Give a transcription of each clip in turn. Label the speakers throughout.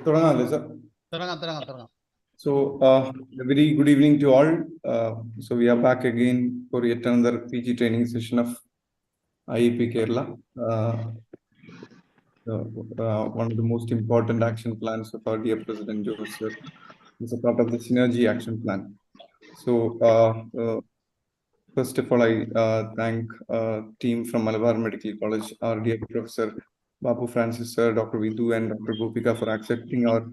Speaker 1: തുടങ്ങാമല്ലേ, sir?
Speaker 2: തുടങ്ങാം.
Speaker 1: So, a very good evening to all. So we are back again for yet another PG training session of IAP Kerala. One of the most important action plans of our dear President Joseph is a part of the Synergy Action Plan. So, first of all, I thank team from Malabar Medical College, our dear Professor Babu Francis Sir, Dr. Vidhu and Dr. Gopika for accepting our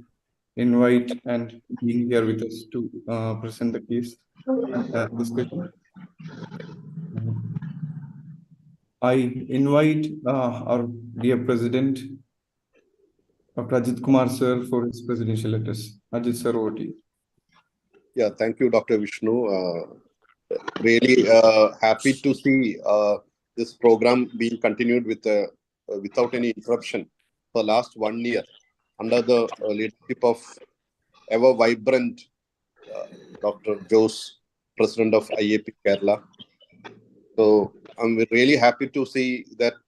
Speaker 1: invite and being here with us to present the case discussion. I invite our dear President, Dr. Ajit Kumar Sir, for his presidential address. Ajit Sir, over to you.
Speaker 3: Yeah, thank you, Dr. Vishnu. Really happy to see this program being continued with without any interruption for last 1 year under the leadership of ever vibrant Dr. Jose, President of IAP Kerala. So I'm really happy to see that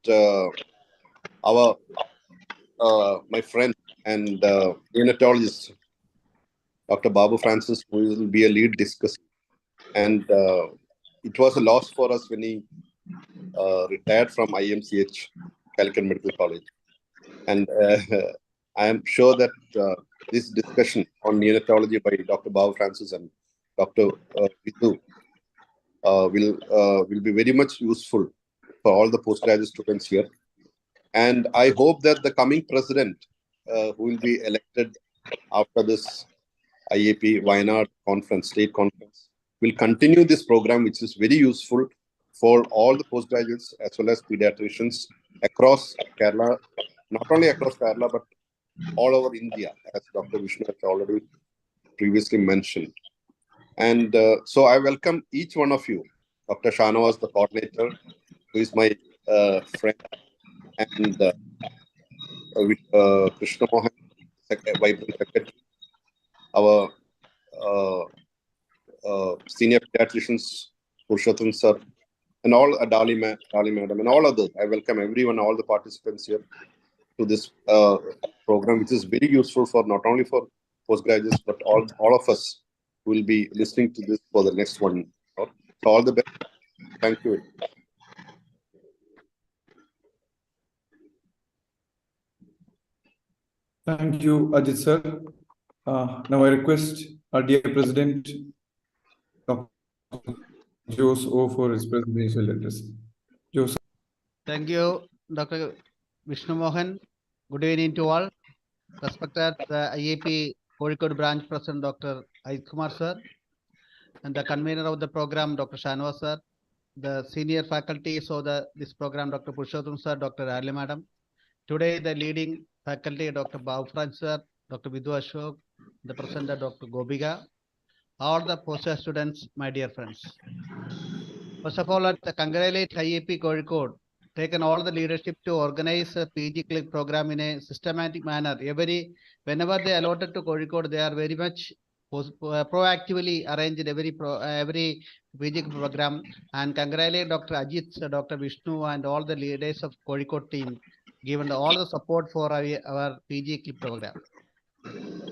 Speaker 3: my friend and neonatologist, Dr. Babu Francis, who will be a lead discussant. And it was a loss for us when he retired from IMCH, Calicut Medical College. And I am sure that this discussion on neonatology by Dr. Babu Francis and Dr. Vidhu will be very much useful for all the postgraduate students here. And I hope that the coming president who will be elected after this IAP Wayanad conference, state conference, will continue this program, which is very useful for all the postgraduates as well as pediatricians across Kerala, not only across Kerala, but all over India, as Dr. Vishnu has already previously mentioned. And so I welcome each one of you, Dr. Shanawaz, the coordinator, who is my friend, and Krishna Mohan, vibrant secretary, our senior pediatricians, Purushottam sir, and all Dali madam, and all others. I welcome everyone, all the participants here to this program, which is very useful for not only for postgraduates, but all of us who will be listening to this for the next 1 year. So all the best. Thank you.
Speaker 1: Thank you, Ajit Sir. Now I request our dear President, Dr. Jose O, for his presidential address. Jose.
Speaker 2: Thank you, Dr. Vishnu Mohan. Good evening to all. Respected IAP Kozhikode branch president, Dr. Ajit Kumar Sir, and the convener of the program, Dr. Shanawaz Sir, the senior faculties of this program, Dr. Purushottam Sir, Dr. Arli Madam. Today, the leading faculty, Dr. Babu Francis Sir, Dr. Vidhu Ashok, the presenter, Dr. Gopika, all the postgraduate students, my dear friends. First of all, I congratulate IAP Kozhikode, taken all the leadership to organize a PG Click program in a systematic manner. Whenever they allotted to Kozhikode, they are very much proactively arranged every PG program. And congratulate Dr. Ajit, Dr. Vishnu, and all the leaders of Kozhikode team, given all the support for our PG Click program.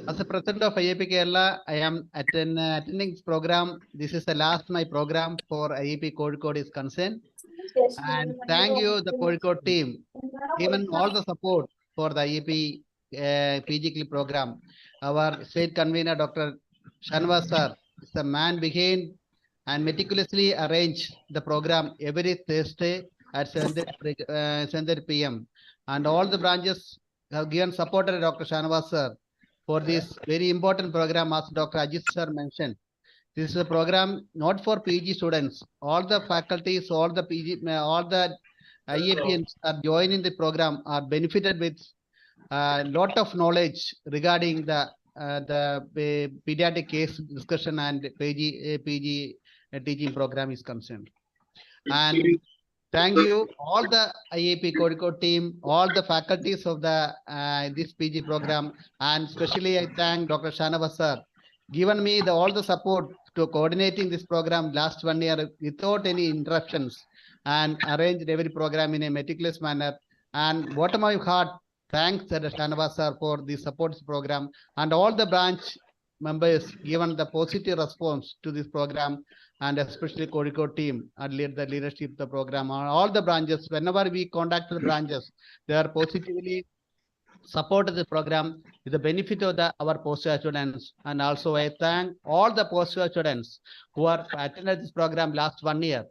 Speaker 2: As a president of IAP Kerala, I am attending this program. This is the last my program for IAP Kozhikode is concerned. And thank you, the Kozhikode team, given all the support for the IAP PG Clip program. Our state convener, Dr. Shanawaz Sir, is the man behind and meticulously arranged the program every Thursday at 7:30 p.m. And all the branches have given support to Dr. Shanawaz Sir for this very important program, as Dr. Ajit Sir mentioned. This is a program not for PG students. All the faculties, all the IAPs are joining the program, are benefited with a lot of knowledge regarding the pediatric case discussion and PG teaching program is concerned. And thank you, all the IAP Kozhikode team, all the faculties of the this PG program, and especially I thank Dr. Shanawaz Sir, given me all the support to coordinating this program last 1 year without any interruptions, and arranged every program in a meticulous manner. And bottom of my heart, thanks Shanavas sir for the support program and all the branch members given the positive response to this program, and especially Kozhikode team and the leadership of the program. All the branches, whenever we contact the branches, they are positively support the program with the benefit of our postgraduate students. And also I thank all the postgraduate students who are attended this program last 1 year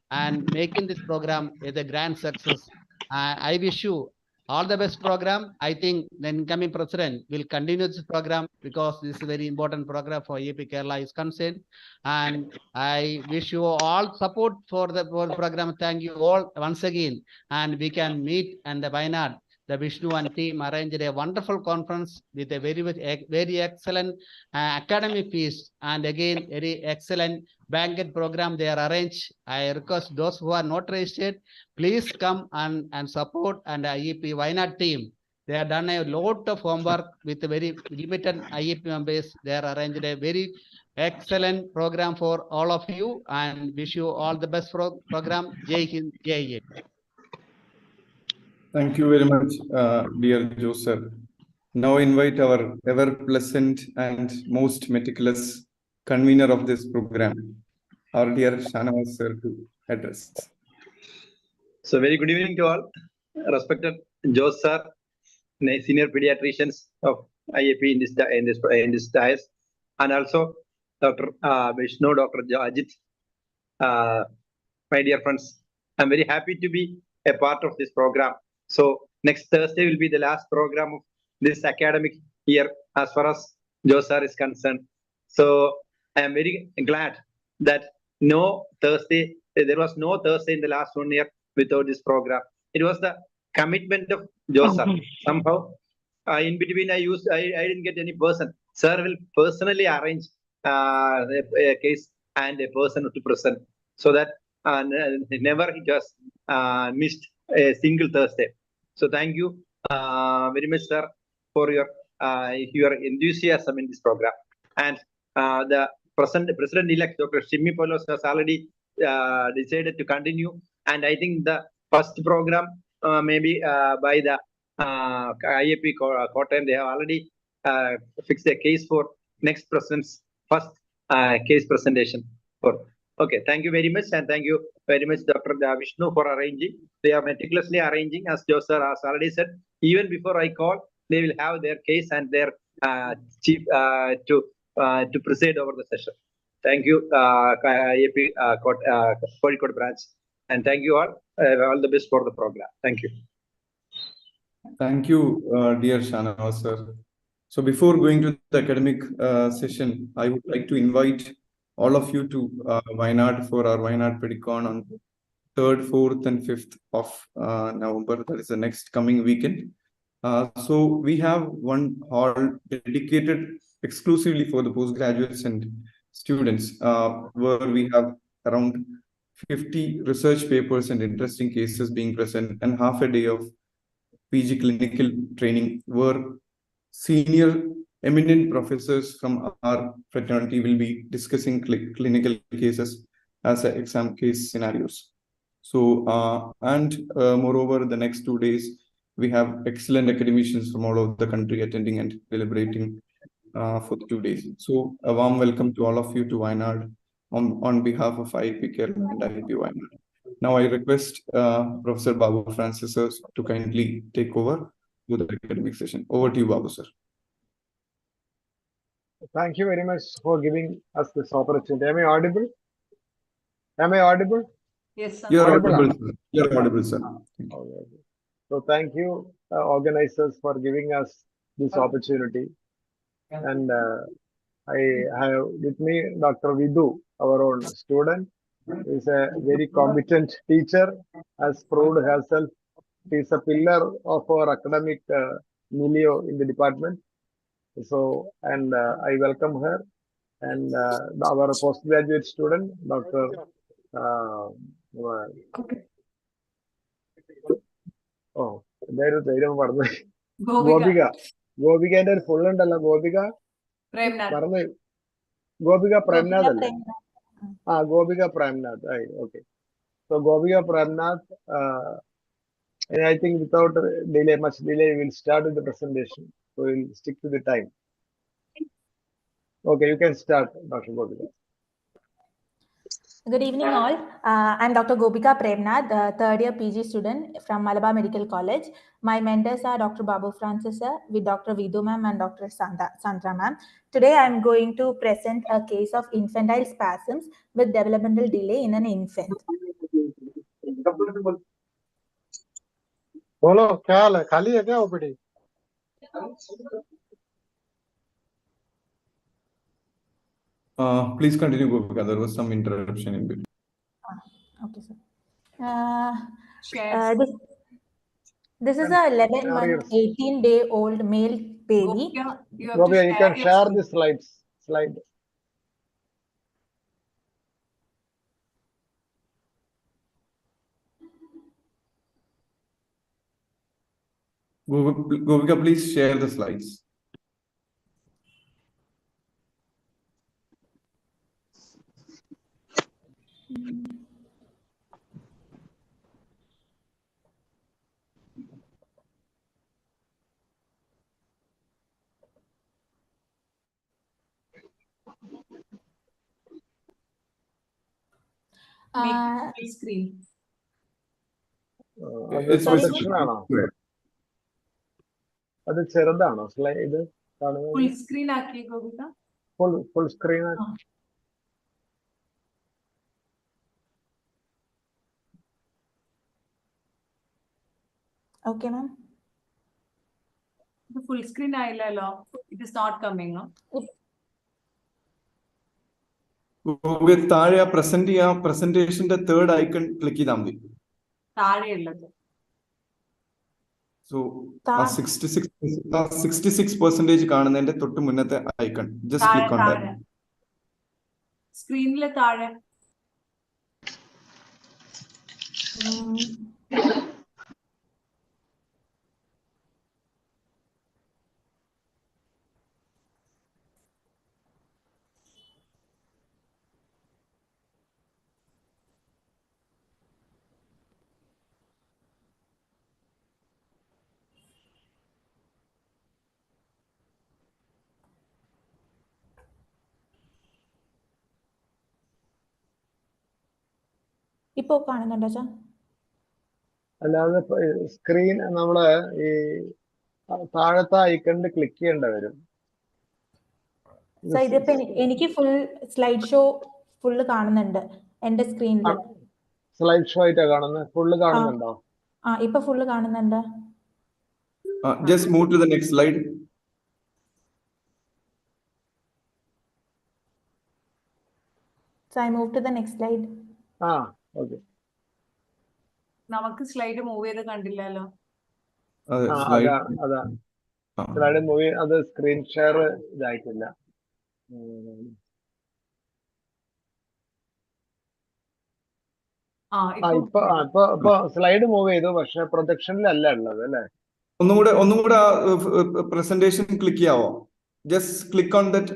Speaker 2: and making this program a grand success. I wish you all the best program. I think the incoming president will continue this program because this is a very important program for IAP Kerala is concerned. And I wish you all support for the program. Thank you all once again. And we can meet and the Wayanad. The Vishnu and team arranged a wonderful conference with a very excellent academic feast, and again very excellent banquet program they are arranged. I request those who are not registered, please come and support and IAP Wayanad team. They have done a lot of homework with a very limited IAP members. They are arranged a very excellent program for all of you and wish you all the best program. Jai Hind, Jai Hind.
Speaker 1: Thank you very much, dear Joseph. Now invite our ever pleasant and most meticulous convener of this program, our dear Shanavas sir, to address.
Speaker 4: So very good evening to all. Respected Joseph sir, senior pediatricians of IAP in this dais, and also Dr. Vishnu, Dr. Ajit, my dear friends. I'm very happy to be a part of this program. So next Thursday will be the last program of this academic year as far as Joseph sir is concerned. So I am very glad that there was no Thursday in the last 1 year without this program. It was the commitment of Joseph sir. Somehow, in between, I didn't get any person. Sir will personally arrange a case and a person to present, so that never he just missed a single Thursday. So thank you very much, sir, for your enthusiasm in this program. And the President-elect, Dr. Shimmy Polos, has already decided to continue. And I think the first program, maybe by the IAP Kottayam, they have already fixed a case for next president's first case presentation. Okay, thank you very much, and thank you very much, Dr. Vishnu, for arranging. They are meticulously arranging, as Joseph sir has already said. Even before I call, they will have their case and their chief to preside over the session. Thank you, IAP Kozhikode branch, and thank you all. All the best for the program. Thank you.
Speaker 1: Thank you, dear Shanavas sir. So before going to the academic session, I would like to invite all of you to Wayanad for our Wayanad Pedicon on 3rd, 4th, and 5th of November. That is the next coming weekend. So we have one hall dedicated exclusively for the postgraduates and students, where we have around 50 research papers and interesting cases being present, and half a day of PG clinical training, where senior eminent professors from our fraternity will be discussing clinical cases as exam case scenarios. So, moreover, the next 2 days, we have excellent academicians from all over the country attending and deliberating for the 2 days. So, a warm welcome to all of you to Wayanad on behalf of IAP Kerala and IAP Wayanad. Now, I request Professor Babu Francis sir to kindly take over to the academic session. Over to you, Babu sir.
Speaker 5: Thank you very much for giving us this opportunity. Am I audible? Am I audible?
Speaker 6: Yes, sir.
Speaker 1: You're audible, sir. You're audible, sir.
Speaker 5: So thank you, organizers, for giving us this opportunity. And I have with me Dr. Vidhu, our own student. Is a very competent teacher, has proved herself. She is a pillar of our academic milieu in the department. So, and I welcome her, and our postgraduate student, Dr. Gopika. Gopika and full and Gopika. Gopika Premnath. Gopika Premnath. Okay. So Gopika Premnath And I think without much delay, we'll start with the presentation. So we'll stick to the time. Okay, you can start, Dr. Gopika.
Speaker 6: Good evening, all. I'm Dr. Gopika Premnath, third year PG student from Malabar Medical College. My mentors are Dr. Babu Francis sir, with Dr. Vidhu ma'am and Dr. Sandra ma'am. Today, I'm going to present a case of infantile spasms with developmental delay in an infant.
Speaker 5: बोलो क्या हाल है? खाली है क्या OPD?
Speaker 1: Please continue, Gopika. There was some interruption in between.
Speaker 6: Okay, sir. This is a 11-month, 18-day-old male baby.
Speaker 5: Gopika, you can share the slides.
Speaker 1: Gopika, please share the slides.
Speaker 6: Screen.
Speaker 5: അത് projection ആണോ? അത് ചെറുതാണോ slide?
Speaker 7: Full screen ആക്കി Gopika.
Speaker 5: Full screen.
Speaker 6: Okay, ma'am.
Speaker 7: The full screen ആയില്ലല്ലോ. It is not coming, no?
Speaker 1: താഴെ പ്രസന്റേഷന്റെ third icon click ചെയ്താൽ മതി.
Speaker 7: താഴെയുള്ളത്.
Speaker 1: So 66% കാണുന്നതിന്റെ തൊട്ട് മുന്നത്തെ icon just click on that.
Speaker 7: സ്ക്രീനിലെ താഴെ.
Speaker 6: ഇപ്പോ കാണുന്നുണ്ടോ സാർ?
Speaker 5: അല്ലാതെ സ്ക്രീൻ നമ്മള് ഈ താഴത്തെ ഐക്കണിൽ ക്ലിക്ക് ചെയ്യേണ്ട വരും.
Speaker 6: ഇതിപ്പോ എനിക്ക് ഫുൾ സ്ലൈഡ് ഷോ ഫുള്ള് കാണുന്നുണ്ട് എന്റെ സ്ക്രീനിൽ.
Speaker 5: സ്ലൈഡ് ഷോ ആയിട്ടാ കാണുന്നത്? ഫുള്ള് കാണുന്നുണ്ടോ?
Speaker 6: ഇപ്പൊ ഫുള്ള് കാണുന്നുണ്ട്.
Speaker 1: Just move to the next slide.
Speaker 6: So I move to the next slide.
Speaker 5: Okay.
Speaker 7: നമുക്ക് സ്ലൈഡ് മൂവ് ചെയ്ത് കണ്ടില്ലല്ലോ.
Speaker 5: അതാ സ്ലൈഡ് മൂവ് അത് സ്ക്രീൻ ഷെയർ ഇതായിട്ടില്ല. ഇപ്പൊ സ്ലൈഡ് മൂവ് ചെയ്തു, പക്ഷെ പ്രൊജക്ഷനിലല്ല ഉള്ളത് അല്ലേ?
Speaker 1: ഒന്നും കൂടെ പ്രസന്റേഷൻ ക്ലിക്ക് ചെയ്യാവോ? Just click on that.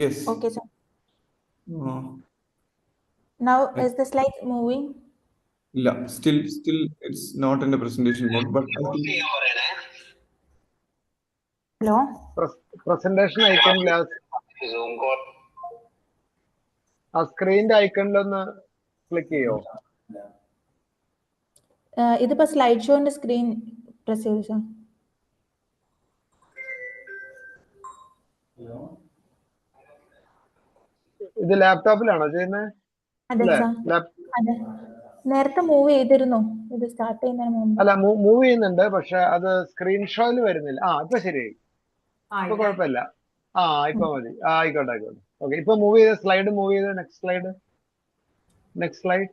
Speaker 1: Yes.
Speaker 6: Okay, sir. Now is the slide moving?
Speaker 1: ഇല്ല, still it's not in the presentation mode, but I think
Speaker 6: Hello?
Speaker 5: Presentation ഐക്കണിൽ ആ സ്ക്രീനിന്റെ ഐക്കണിലൊന്ന് ക്ലിക്ക് ചെയ്യോ?
Speaker 6: ഇതിപ്പോ സ്ലൈഡ് ഷോന്റെ സ്ക്രീൻ പ്രസ് ചെയ്തു സാർ.
Speaker 5: ഇത് ലാപ്ടോപ്പിലാണോ ചെയ്യുന്നത്?
Speaker 6: അതെ സാർ. അതെ, നേരത്തെ മൂവ് ചെയ്തിരുന്നു ഇത് സ്റ്റാർട്ട് ചെയ്യുന്നതിന് മുമ്പ്.
Speaker 5: അല്ല, മൂവ് ചെയ്യുന്നുണ്ട്, പക്ഷെ അത് സ്ക്രീൻ ഷോയിൽ വരുന്നില്ല. ഇപ്പൊ ശരിയായി, ഇപ്പൊ കുഴപ്പമില്ല. ഇപ്പൊ മതി. ആയിക്കോട്ടെ. ഓക്കെ, ഇപ്പൊ മൂവ് ചെയ്ത സ്ലൈഡ് മൂവ് ചെയ്ത next slide. Next slide.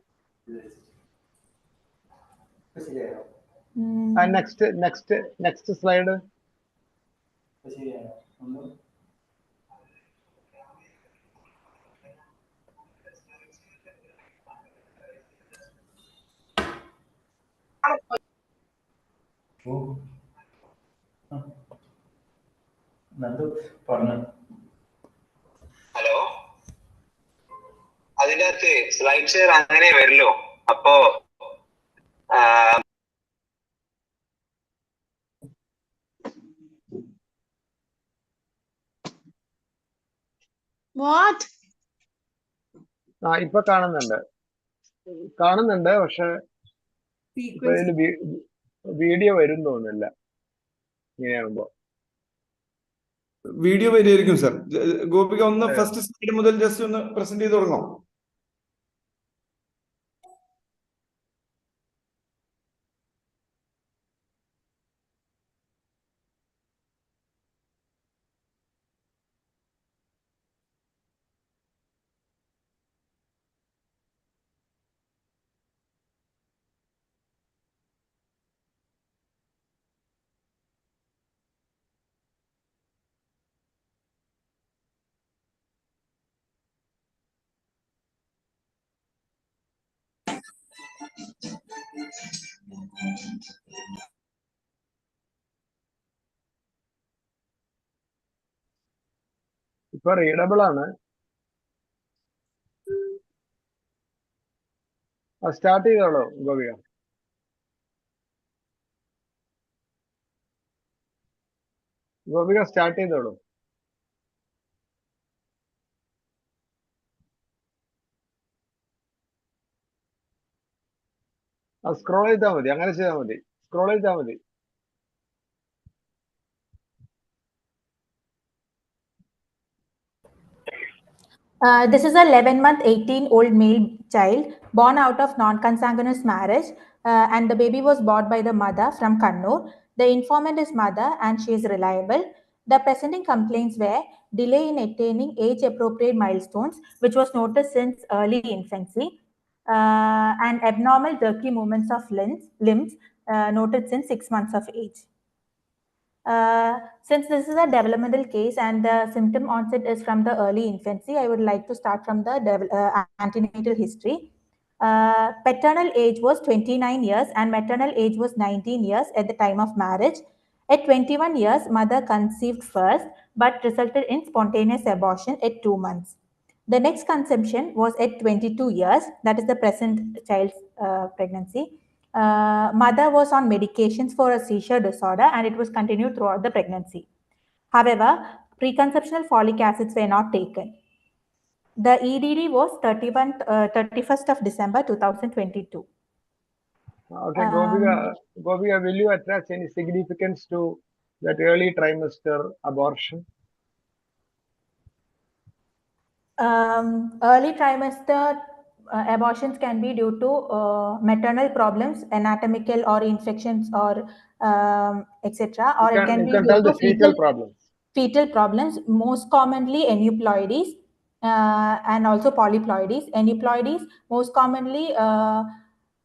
Speaker 8: Hello, അതിനകത്ത് സ്ലൈഡ് ഷെയർ അങ്ങനെ വരല്ലോ. അപ്പോ
Speaker 9: What?
Speaker 5: ഇപ്പൊ കാണുന്നുണ്ട് പക്ഷെ ഇപ്പൊ
Speaker 7: Sequence.
Speaker 5: ഇതില് വീഡിയോ വരും തോന്നുന്നില്ല ഇങ്ങനെയാകുമ്പോ.
Speaker 1: വീഡിയോ വരുമായിരിക്കും സർ. ഗോപിക ഒന്ന് ഫസ്റ്റ് സ്ലൈഡ് മുതൽ ജസ്റ്റ് ഒന്ന് പ്രസന്റ് ചെയ്ത് തുടങ്ങാം.
Speaker 5: ഇപ്പൊ റീഡബിൾ ആണ്. സ്റ്റാർട്ട് ചെയ്തോളൂ ഗോപിക. സ്റ്റാർട്ട് ചെയ്തോളൂ. സ്ക്രോൾ ചെയ്താൽ മതി, അങ്ങനെ ചെയ്താൽ മതി. സ്ക്രോൾ ചെയ്താൽ മതി.
Speaker 6: This is a 11-month, 18-old male child born out of non-consanguineous marriage, and the baby was bought by the mother from Kannur. The informant is mother and she is reliable. The presenting complaints were delay in attaining age-appropriate milestones, which was noticed since early infancy, and abnormal jerky movements of limbs noted since 6 months of age. Since this is a developmental case and the symptom onset is from the early infancy, I would like to start from the antenatal history. Paternal age was 29 years and maternal age was 19 years at the time of marriage. At 21 years, mother conceived first but resulted in spontaneous abortion at 2 months. The next conception was at 22 years, that is the present child's pregnancy. Mother was on medications for a seizure disorder and it was continued throughout the pregnancy. However, preconceptional folic acids were not taken. The EDD was 31st of December 2022.
Speaker 5: Okay, Gopika, will you attach any significance to that early trimester abortion?
Speaker 6: Early trimester abortions can be due to maternal problems, anatomical or infections or etc. Or it can be due to
Speaker 5: fetal problems.
Speaker 6: Fetal problems, most commonly aneuploidies and also polyploidies. Aneuploidies, most commonly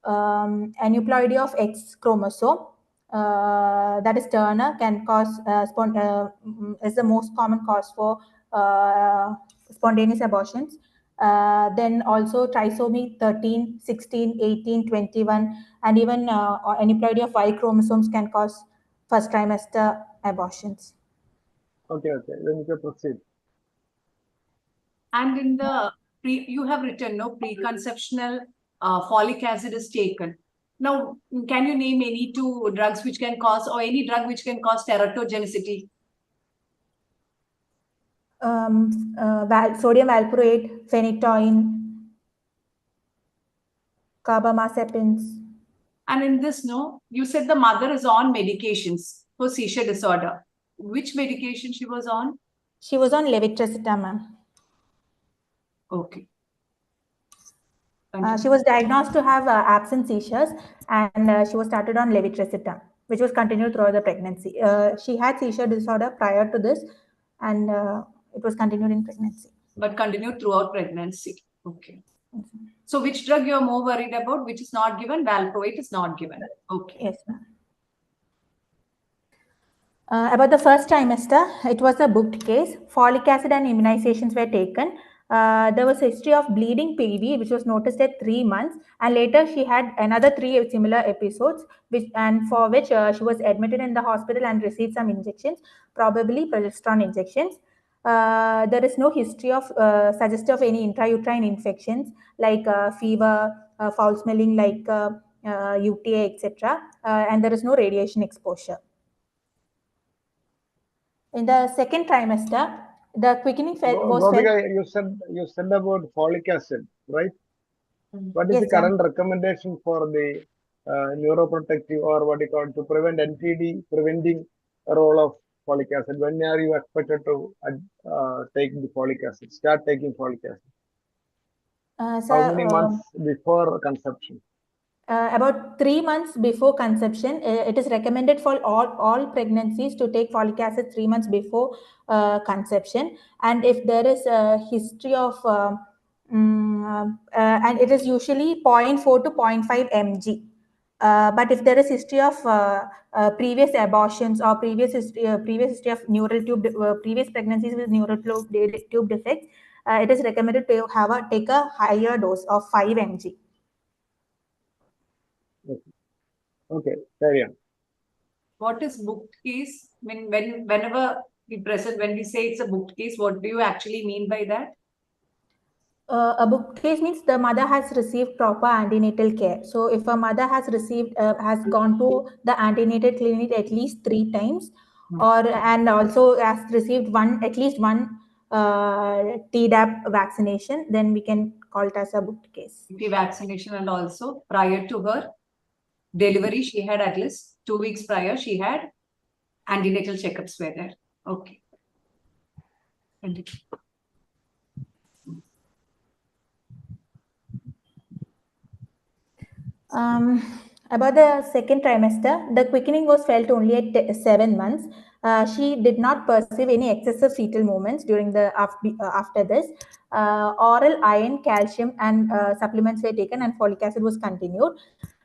Speaker 6: aneuploidy of X chromosome, that is Turner, can cause is the most common cause for spontaneous abortions. Then also trisomy 13, 16, 18, 21, and even aneuploidy of Y chromosomes can cause first trimester abortions.
Speaker 5: Okay, then you can proceed.
Speaker 7: And in the you have written no preconceptional folic acid is taken. Now, can you name any two drugs which can cause, or any drug which can cause teratogenicity?
Speaker 6: Sodium valproate, phenytoin, carbamazepines.
Speaker 7: And in this, no, you said the mother is on medications for seizure disorder. Which medication she was on?
Speaker 6: She was on levetiracetam, ma'am.
Speaker 7: Okay.
Speaker 6: She was diagnosed to have absent seizures and she was started on levetiracetam, which was continued throughout the pregnancy. She had seizure disorder prior to this and it was continued in pregnancy.
Speaker 7: But continued throughout pregnancy. Okay. So which drug you're more worried about, which is not given? Valproate is not given. Okay.
Speaker 6: Yes, ma'am. About the first trimester, it was a booked case. Folic acid and immunizations were taken. There was a history of bleeding PV, which was noticed at 3 months, and later she had another 3 similar episodes, for which she was admitted in the hospital and received some injections, probably progesterone injections. There is no history of suggestive of any intrauterine infections like fever, foul smelling like UTA, etc. And there is no radiation exposure. In the second trimester, The quickening was felt.
Speaker 5: Gopika, you said about folic acid, right? What is
Speaker 6: Yes,
Speaker 5: the current recommendation for the neuroprotective, or what you call, to prevent NTD, preventing role of folic acid? When are you expected to take the folic acid? Start taking folic acid? How many months before conception?
Speaker 6: About 3 months before conception. It is recommended for all pregnancies to take folic acid 3 months before conception. And if there is a history of, and it is usually 0.4 to 0.5 mg. But if there is history of previous abortions or previous history of neural tube, previous pregnancies with neural tube defects, it is recommended to take a higher dose of 5 mg.
Speaker 5: Okay, carry on.
Speaker 7: What is booked case? I mean, whenever we present, when we say it's a booked case, what do you actually mean by that?
Speaker 6: A booked case means the mother has received proper antenatal care. So if a mother has gone to the antenatal clinic at least 3 times, and also has received at least one Tdap vaccination, then we can call it as a booked case.
Speaker 7: The vaccination, and also prior to her delivery, she had at least 2 weeks prior, she had antenatal checkups were there. Okay.
Speaker 6: About the second trimester, the quickening was felt only at 7 months. She did not perceive any excessive fetal movements during the after this. Oral iron, calcium, and supplements were taken, and folic acid was continued.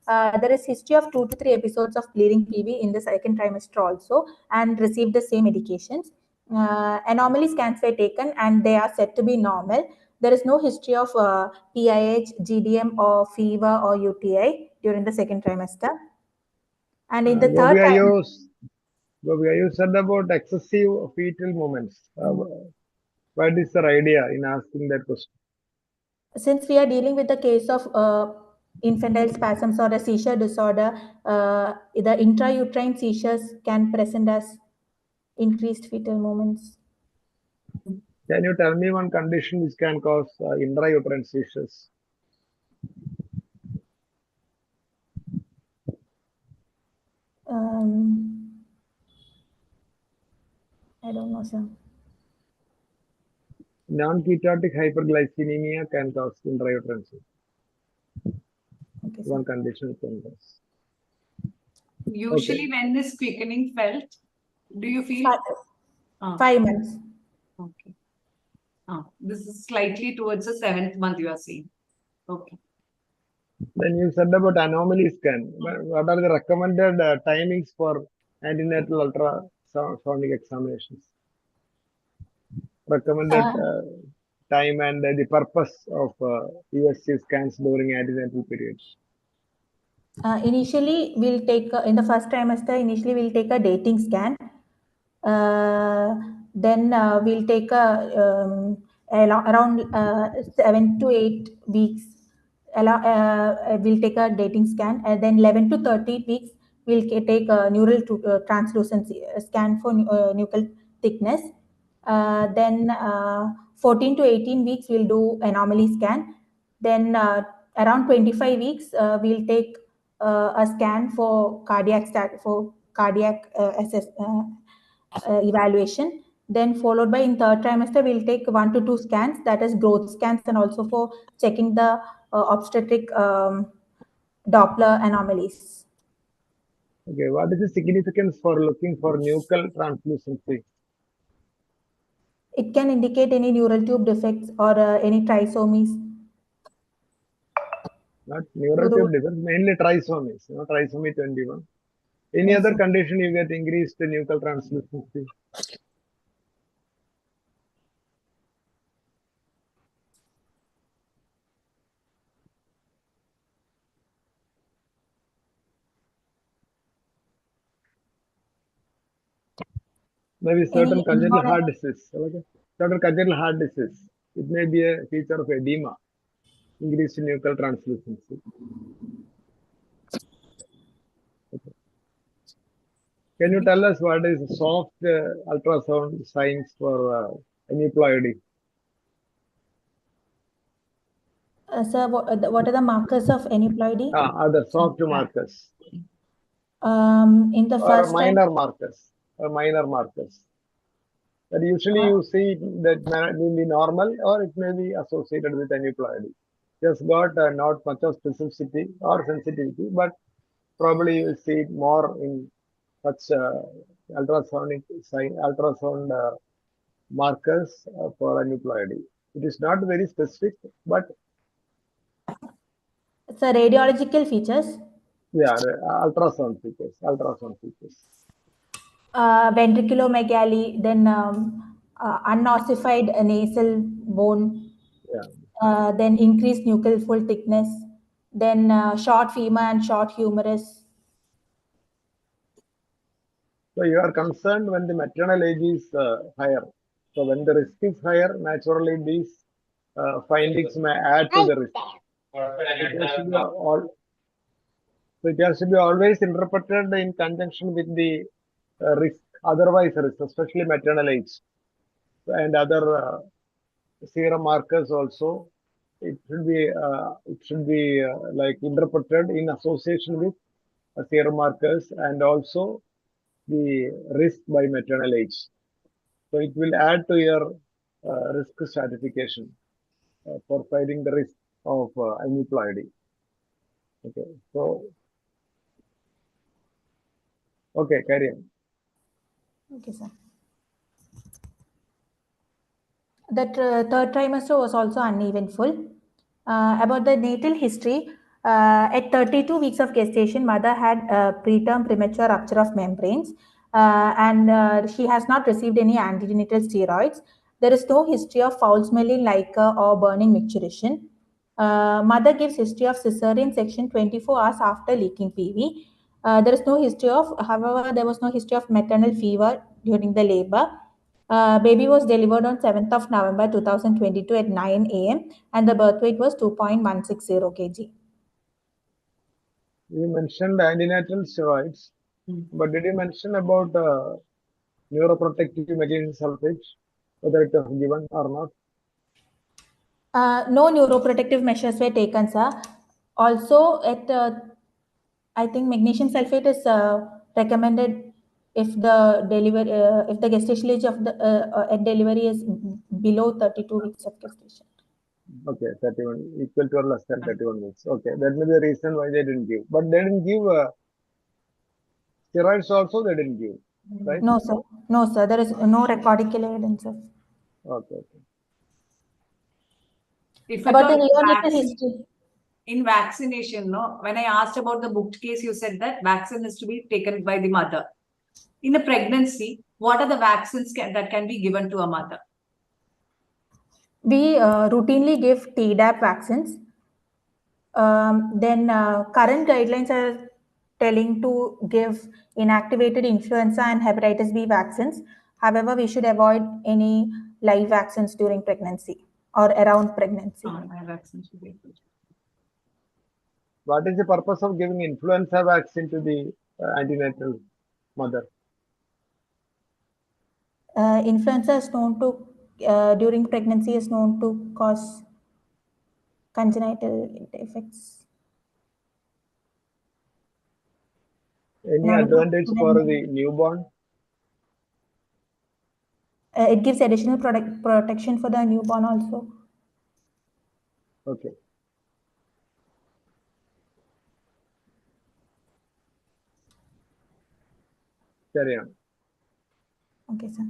Speaker 6: There is history of 2 to 3 episodes of bleeding PV in the second trimester also, and received the same medications. Anomaly scans were taken, and they are said to be normal. There is no history of PIH, GDM, or fever or UTI during the second trimester. And in the third trimester,
Speaker 5: you said about excessive fetal movements. What is your idea in asking that question?
Speaker 6: Since we are dealing with the case of infantile spasms or a seizure disorder, the intrauterine seizures can present as increased fetal movements.
Speaker 5: Can you tell me one condition which can cause intrauterine seizures?
Speaker 6: I don't know, sir.
Speaker 5: Non-ketotic hyperglycemia can cause intrauterine seizures.
Speaker 6: Okay,
Speaker 5: one condition can cause.
Speaker 7: Usually, when this quickening felt, do you feel
Speaker 6: 5 months?
Speaker 7: Okay. This is slightly towards the 7th month, you are saying. Okay.
Speaker 5: Then you said about anomaly scan. What are the recommended timings for antenatal ultrasonic examinations? Recommended time and the purpose of USC scans during antenatal period.
Speaker 6: Initially, we'll take in the first trimester. Initially, we'll take a dating scan. Then we'll take around 7 to 8 weeks. We'll take a dating scan, and then 11 to 13 weeks we'll take a neural translucency scan for nuchal thickness. Then 14 to 18 weeks we'll do anomaly scan. Then around 25 weeks we'll take a scan for cardiac evaluation. Then followed by in third trimester, we'll take 1 to 2 scans, that is growth scans, and also for checking the obstetric Doppler anomalies.
Speaker 5: Okay, what is the significance for looking for nuchal translucency?
Speaker 6: It can indicate any neural tube defects or any trisomies.
Speaker 5: Not neural tube defects, mainly trisomies, trisomy 21. Any other condition you get increased nuchal translucency? Maybe certain congenital heart disease. Certain congenital heart disease. It may be a feature of edema, increased nuchal translucency. Okay. Can you tell us what is soft ultrasound signs for aneuploidy?
Speaker 6: Sir, what are the markers of aneuploidy?
Speaker 5: Other soft markers
Speaker 6: In the
Speaker 5: or
Speaker 6: first time,
Speaker 5: minor markers. Minor markers. But usually you see that may be normal or it may be associated with aneuploidy. Just got not much of specificity or sensitivity, but probably you see it more in such ultrasound markers for aneuploidy. It is not very specific, but
Speaker 6: it's a radiological features.
Speaker 5: yeah, ultrasound features.
Speaker 6: Ventriculomegaly, then unossified nasal bone,
Speaker 5: Yeah.
Speaker 6: then increased nuchal fold thickness, then short femur and short humerus.
Speaker 5: So you are concerned when the maternal age is higher. So when the risk is higher, naturally these findings may add to the risk. It has to be always interpreted in conjunction with the risk, otherwise risk, especially maternal age and other serum markers also. It should be like interpreted in association with serum markers and also the risk by maternal age. So it will add to your risk stratification for finding the risk of aneuploidy. Okay, so okay, carry on.
Speaker 6: Okay, sir. That third trimester was also uneventful. About the natal history, at 32 weeks of gestation, mother had preterm premature rupture of membranes, and she has not received any antenatal steroids. There is no history of foul-smelling liquor or burning micturition. Mother gives history of cesarean section 24 hours after leaking PV. There is no history of, however, there was no history of maternal fever during the labor. Baby was delivered on 7th of November 2022 at 9 a.m. and the birth weight was 2.160 kg.
Speaker 5: You mentioned antenatal steroids, but did you mention about neuroprotective magnesium sulfate, whether it was given or not?
Speaker 6: No neuroprotective measures were taken, sir. Also, I think magnesium sulfate is recommended if the gestation age of the at delivery is below 32 weeks of gestation.
Speaker 5: Okay, 31 equal to or less than 31 weeks. Okay, that may be the reason why they didn't give. But they didn't give steroids also. They didn't give, right?
Speaker 6: No, sir. No, sir. There is no recordable evidence of.
Speaker 5: Okay.
Speaker 7: If
Speaker 6: About the
Speaker 7: at all
Speaker 6: neonatal history.
Speaker 7: in vaccination, no, when I asked about the booked case, you said that vaccine is to be taken by the mother. In a pregnancy, what are the vaccines that can be given to a mother?
Speaker 6: We routinely give Tdap vaccines. Then current guidelines are telling to give inactivated influenza and hepatitis B vaccines. However, we should avoid any live vaccines during pregnancy or around pregnancy.
Speaker 5: What is the purpose of giving influenza vaccine to the antenatal mother?
Speaker 6: Influenza is known to, during pregnancy, is known to cause congenital effects.
Speaker 5: Any advantage for the newborn?
Speaker 6: It gives additional protection for the newborn also.
Speaker 5: Okay. Carry on.
Speaker 6: Okay, sir.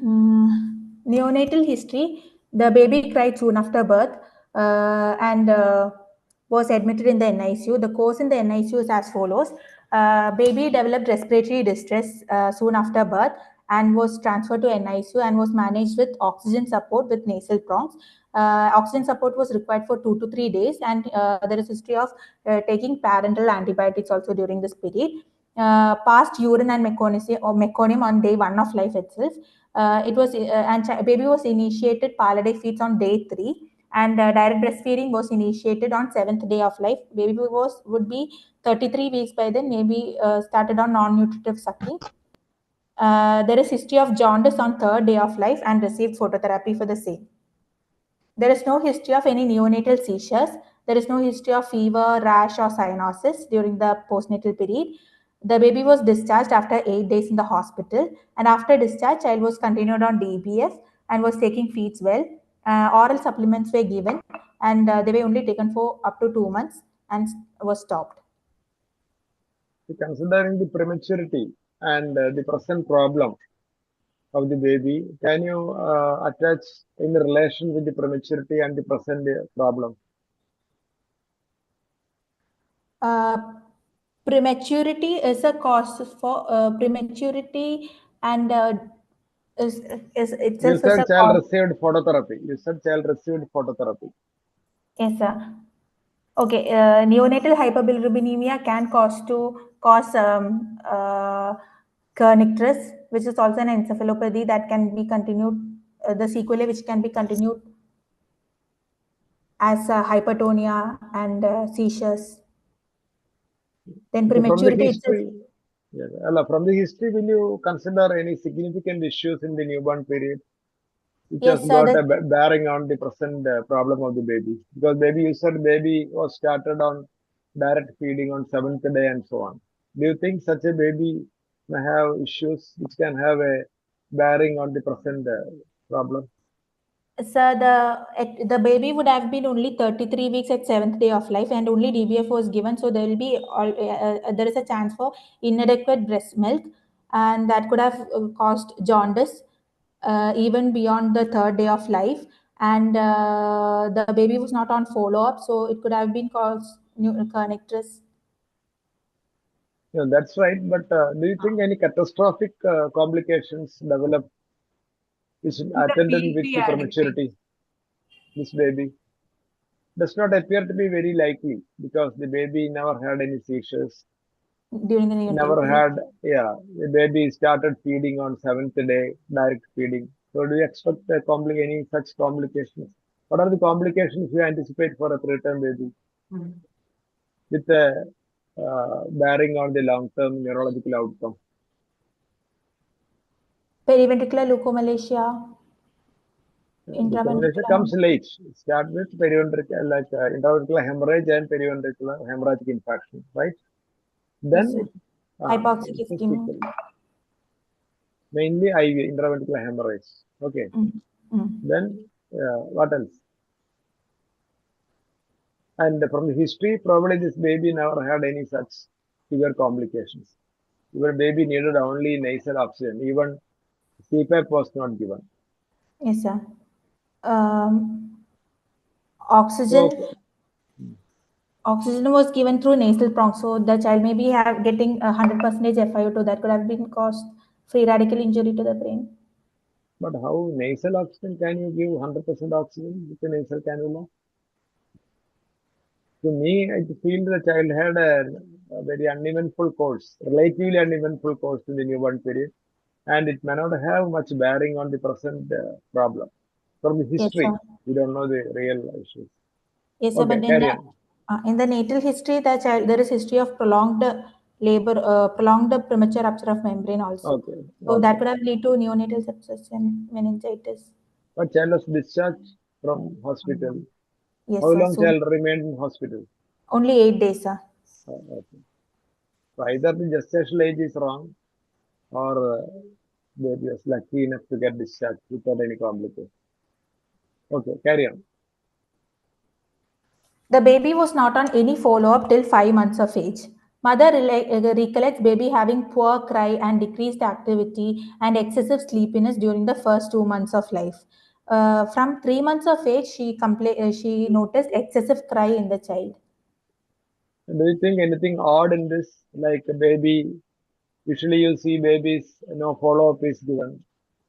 Speaker 6: Neonatal history. The baby cried soon after birth and was admitted in the NICU. The course in the NICU is as follows. Baby developed respiratory distress soon after birth and was transferred to NICU and was managed with oxygen support with nasal prongs. Oxygen support was required for 2 to 3 days, and there is history of taking parenteral antibiotics also during this period. Passed urine and meconium on day 1 of life itself. Baby was initiated Paladay feeds on day 3, and direct breastfeeding was initiated on 7th day of life. Baby would be 33 weeks by then, maybe started on non-nutritive suckling. There is history of jaundice on third day of life and received phototherapy for the same. There is no history of any neonatal seizures. There is no history of fever, rash, or cyanosis during the postnatal period. The baby was discharged after 8 days in the hospital, and after discharge, child was continued on DBS and was taking feeds well. Oral supplements were given, and they were only taken for up to 2 months and was stopped.
Speaker 5: Considering the prematurity and the present problem of the baby, can you attach in relation with the prematurity and the present problem?
Speaker 6: Prematurity is a cause for prematurity, and is itself
Speaker 5: You
Speaker 6: is
Speaker 5: said
Speaker 6: a
Speaker 5: child
Speaker 6: cause.
Speaker 5: received phototherapy. You said child received phototherapy.
Speaker 6: Yes, sir. Okay, neonatal hyperbilirubinemia can cause kernicterus, which is also an encephalopathy that can be continued. The sequelae which can be continued as hypertonia and seizures. Then
Speaker 5: Okay,
Speaker 6: prematurity itself.
Speaker 5: From the history, will you consider any significant issues in the newborn period which
Speaker 6: Yes,
Speaker 5: has
Speaker 6: sir.
Speaker 5: got a bearing on the present problem of the baby? Because you said baby was started on direct feeding on 7th day and so on. Do you think such a baby may have issues which can have a bearing on the present problem?
Speaker 6: Sir, the baby would have been only 33 weeks at 7th day of life, and only DBF was given. So there will be there is a chance for inadequate breast milk, and that could have caused jaundice even beyond the 3rd day of life. And the baby was not on follow up, so it could have been caused kernicterus.
Speaker 5: Yeah, that's right. But do you think any catastrophic complications develop is attendant with the prematurity? This baby does not appear to be very likely because the baby never had any seizures.
Speaker 6: During the neonatal
Speaker 5: Never
Speaker 6: period.
Speaker 5: had, the baby started feeding on 7th day, direct feeding. So do you expect any such complications? What are the complications you anticipate for a preterm baby with a bearing on the long-term neurological outcome?
Speaker 6: Periventricular leukomalacia.
Speaker 5: Leukomalacia comes late. Start with periventricular, intraventricular hemorrhage and periventricular hemorrhagic infarction, right? Then
Speaker 6: hypoxic ischemia.
Speaker 5: Mainly IV, intraventricular hemorrhage. Okay. Then what else? And from the history, probably this baby never had any such severe complications. Even baby needed only nasal oxygen. Even CPAP was not given.
Speaker 6: Yes, sir. Oxygen. Oxygen was given through nasal prong, so the child may be getting 100% FiO2 that could have been caused free radical injury to the brain.
Speaker 5: But how nasal oxygen can you give 100% oxygen with a nasal cannula? To me, I feel the child had a very uneventful course, relatively uneventful course in the newborn period, and it may not have much bearing on the present problem. From the history,
Speaker 6: yes,
Speaker 5: we don't know the real issues.
Speaker 6: Yes, sir,
Speaker 5: okay,
Speaker 6: but in the natal history, there is history of prolonged labor, prolonged premature rupture of membrane also.
Speaker 5: Okay.
Speaker 6: So that could have lead to neonatal sepsis and meningitis.
Speaker 5: But child was discharged from hospital.
Speaker 6: Yes,
Speaker 5: How
Speaker 6: sir.
Speaker 5: long child remained in hospital?
Speaker 6: Only 8 days, sir.
Speaker 5: Okay. So either the gestational age is wrong, or baby was lucky enough to get discharged without any complication. Okay, carry on.
Speaker 6: The baby was not on any follow-up till 5 months of age. Mother recollects baby having poor cry and decreased activity and excessive sleepiness during the first 2 months of life. From 3 months of age, she noticed excessive cry in the child.
Speaker 5: Do you think anything odd in this? Like a baby, usually you see babies, follow-up is given.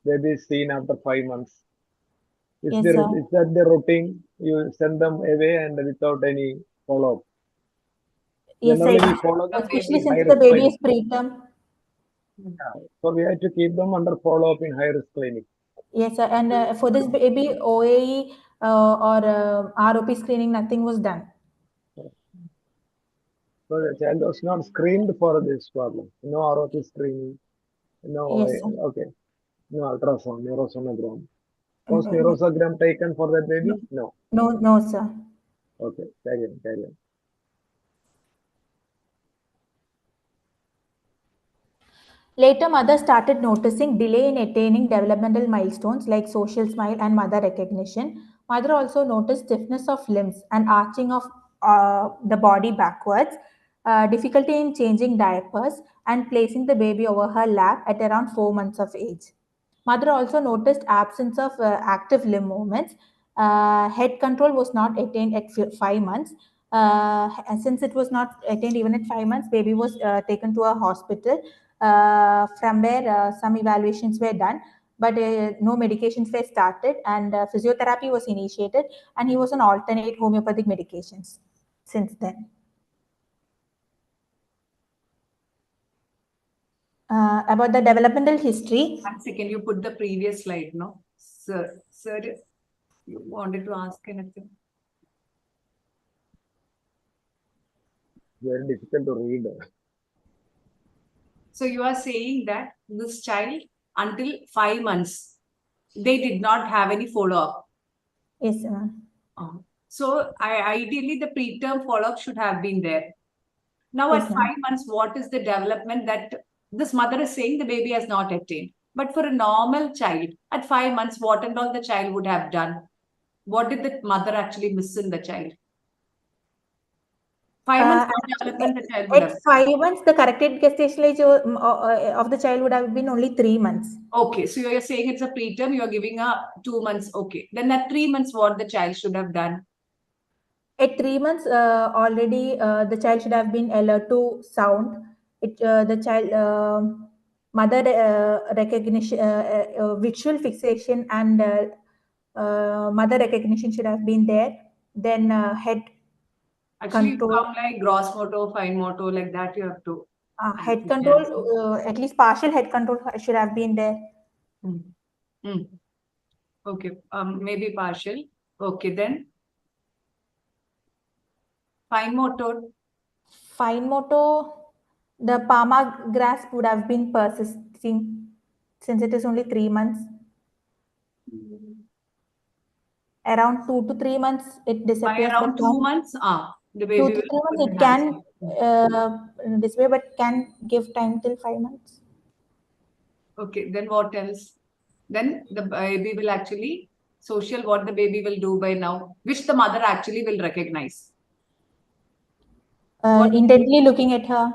Speaker 5: Baby is seen after 5 months. Is that the routine? You send them away and without any follow-up?
Speaker 6: Yes,
Speaker 5: Generally, we follow them
Speaker 6: especially
Speaker 5: in
Speaker 6: since the baby is preterm.
Speaker 5: So we have to keep them under follow-up in high-risk clinic.
Speaker 6: Yes, sir. And for this baby, OAE or ROP screening, nothing was done.
Speaker 5: So the child was not screened for this problem. No ROP screening. No,
Speaker 6: Yes, sir.
Speaker 5: okay. No ultrasound, neurosonogram. Was
Speaker 6: No,
Speaker 5: neurosonogram taken for that baby? No.
Speaker 6: no, sir.
Speaker 5: Okay, carry on, carry on.
Speaker 6: Later, mother started noticing delay in attaining developmental milestones like social smile and mother recognition. Mother also noticed stiffness of limbs and arching of the body backwards, difficulty in changing diapers, and placing the baby over her lap at around 4 months of age. Mother also noticed absence of active limb movements. Head control was not attained at 5 months. And since it was not attained even at 5 months, baby was taken to a hospital from where some evaluations were done, but no medications were started, and physiotherapy was initiated, and he was on alternate homeopathic medications since then. About the developmental history.
Speaker 7: 1 second, you put the previous slide, no? Sir, you wanted to ask anything?
Speaker 5: Very difficult to read.
Speaker 7: So you are saying that this child, until 5 months, they did not have any follow-up.
Speaker 6: Yes, ma'am.
Speaker 7: So ideally, the preterm follow-up should have been there. Now
Speaker 6: Yes,
Speaker 7: at
Speaker 6: ma'am.
Speaker 7: 5 months, what is the development that this mother is saying the baby has not attained? But for a normal child, at 5 months, what and all the child would have done? What did the mother actually miss in the child? 5 months, what development the child would have?
Speaker 6: At 5 months, the corrected gestation age of the child would have been only 3 months.
Speaker 7: Okay, so you're saying it's a preterm, you're giving a 2 months. Okay, then at 3 months, what the child should have done?
Speaker 6: At 3 months, already the child should have been alert to sound. The child mother recognition, visual fixation, and mother recognition should have been there. Then head
Speaker 7: Actually,
Speaker 6: control.
Speaker 7: come like gross motor, fine motor, like that you have to.
Speaker 6: Head control, at least partial head control should have been there.
Speaker 7: Okay, maybe partial. Okay, then fine motor.
Speaker 6: Fine motor, the palmar grasp would have been persisting since it is only 3 months. Around 2 to 3 months, it disappears.
Speaker 7: By around 2 months, the baby
Speaker 6: 2
Speaker 7: will
Speaker 6: to 3 months,
Speaker 7: open
Speaker 6: it
Speaker 7: the hands.
Speaker 6: can disappear, but can give time till 5 months.
Speaker 7: Okay, then what else? Then the baby will actually social, what the baby will do by now, which the mother actually will recognize.
Speaker 6: Intently looking at her.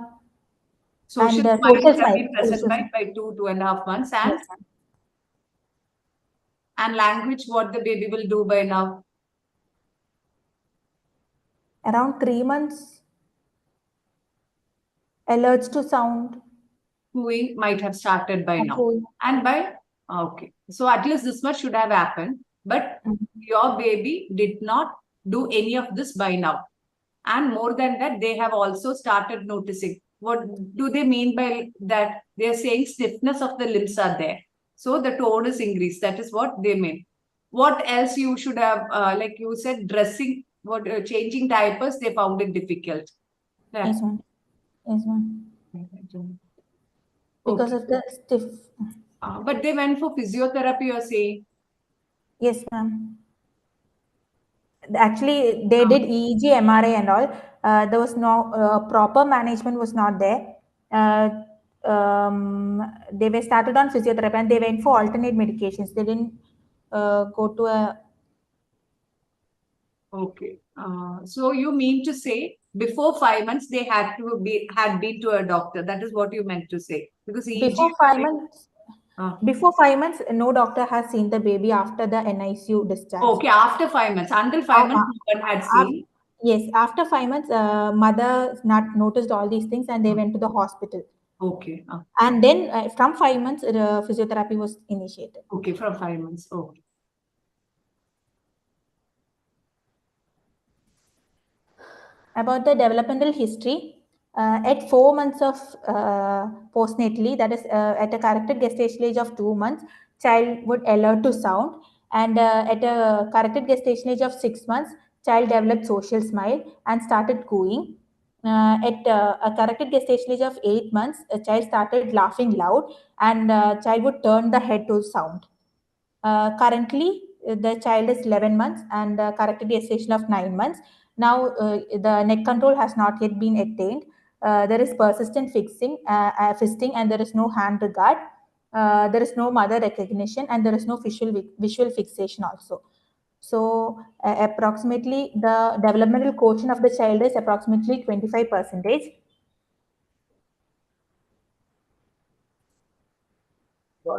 Speaker 7: Social
Speaker 6: and
Speaker 7: smile
Speaker 6: social
Speaker 7: should have
Speaker 6: smile.
Speaker 7: been present by 2.5 months, and language, what the baby will do by now?
Speaker 6: Around 3 months. Alerts to sound.
Speaker 7: Cooing might have started by now.
Speaker 6: Cooing.
Speaker 7: And by, okay. So at least this much should have happened. But your baby did not do any of this by now. And more than that, they have also started noticing. What do they mean by that? They are saying stiffness of the limbs are there. So the tone is increased. That is what they mean. What else you should have, like you said, dressing, changing diapers, they found it difficult. Yeah.
Speaker 6: Yes, ma'am. Yes, ma'am. Because of the stiff.
Speaker 7: But they went for physiotherapy, you're saying?
Speaker 6: Yes, ma'am. Actually, they did EEG, MRI, and all. There was no proper management was not there. They were started on physiotherapy and they went for alternate medications. They didn't go to a.
Speaker 7: Okay. So you mean to say before 5 months they had been to a doctor? That is what you meant to say, because
Speaker 6: Before 5 months. Before 5 months, no doctor has seen the baby after the NICU discharge.
Speaker 7: Okay, after 5 months. Until 5 months, no one had seen.
Speaker 6: Yes, after 5 months, mother not noticed all these things and they went to the hospital.
Speaker 7: Okay.
Speaker 6: And then from 5 months, physiotherapy was initiated.
Speaker 7: Okay, from 5 months. Okay.
Speaker 6: About the developmental history, at 4 months of postnatally, that is at a corrected gestation age of 2 months, child would alert to sound, and at a corrected gestation age of 6 months, child developed social smile and started cooing. At a corrected gestation age of 8 months, a child started laughing loud, and child would turn the head to sound. Currently, the child is 11 months and corrected gestation of 9 months. Now, the neck control has not yet been attained. There is persistent fisting, and there is no hand regard. There is no mother recognition, and there is no visual fixation also. So, approximately the developmental quotient of the child is approximately 25%.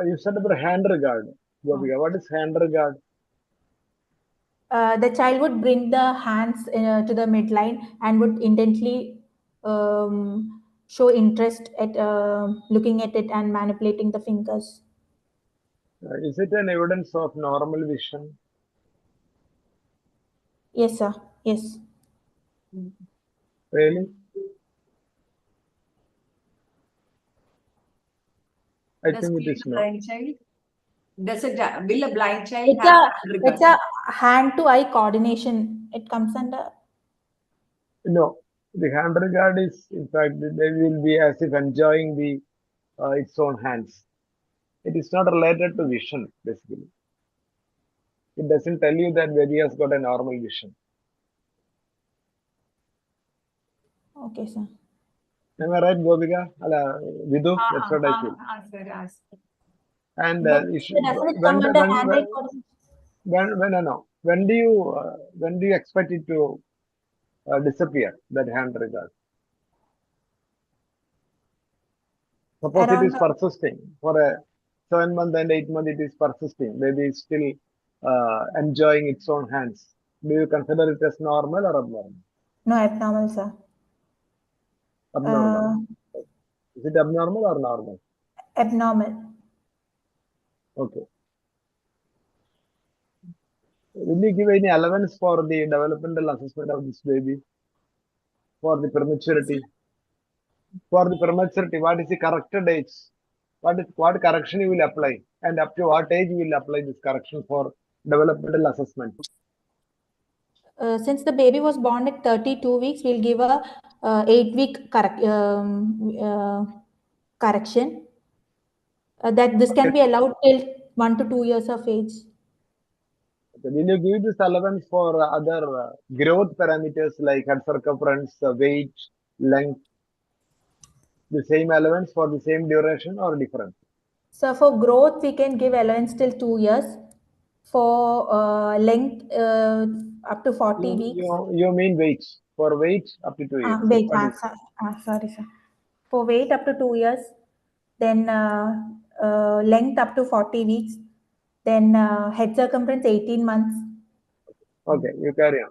Speaker 5: You said about hand regard. Gopika, what is hand regard?
Speaker 6: The child would bring the hands to the midline and would intently show interest at looking at it and manipulating the fingers.
Speaker 5: Is it an evidence of normal vision?
Speaker 6: Yes, sir. Yes.
Speaker 5: Really? I
Speaker 7: Does
Speaker 5: think it is
Speaker 7: a
Speaker 5: no.
Speaker 7: blind child? Will a blind child
Speaker 6: It's
Speaker 7: have
Speaker 6: a
Speaker 7: hand regard?
Speaker 6: it's a hand-to-eye coordination. It comes under.
Speaker 5: No, the hand regard is, in fact, they will be as if enjoying the its own hands. It is not related to vision, basically. It doesn't tell you that baby has got a normal vision.
Speaker 6: Okay, sir.
Speaker 5: Am I right, Gopika? Vidhu, that's what I feel. And
Speaker 6: But
Speaker 5: you should,
Speaker 6: doesn't it come under hand-eye coordination?
Speaker 5: when do you expect it to disappear, that hand regard? Suppose it is persisting for a 7-month and 8-month, it is persisting. Maybe it's still enjoying its own hands. Do you consider it as normal or abnormal?
Speaker 6: No, abnormal, sir.
Speaker 5: Abnormal. Is it abnormal or normal?
Speaker 6: Abnormal.
Speaker 5: Okay. Will you give any allowance for the developmental assessment of this baby? For the prematurity? For the prematurity, what is the corrected age? What correction you will apply? And up to what age you will apply this correction for developmental assessment?
Speaker 6: Since the baby was born at 32 weeks, we'll give a 8-week correction. That this can be allowed till 1 to 2 years of age.
Speaker 5: Okay. Will you give this allowance for other growth parameters like head circumference, weight, length? The same allowance for the same duration or different?
Speaker 6: So for growth, we can give allowance till 2 years. For length, up to 40 weeks.
Speaker 5: You mean weight? For weight, up to 2 years.
Speaker 6: Weight, sorry, sir. For weight, up to 2 years. Then length, up to 40 weeks. Then head circumference, 18 months.
Speaker 5: Okay, you carry on.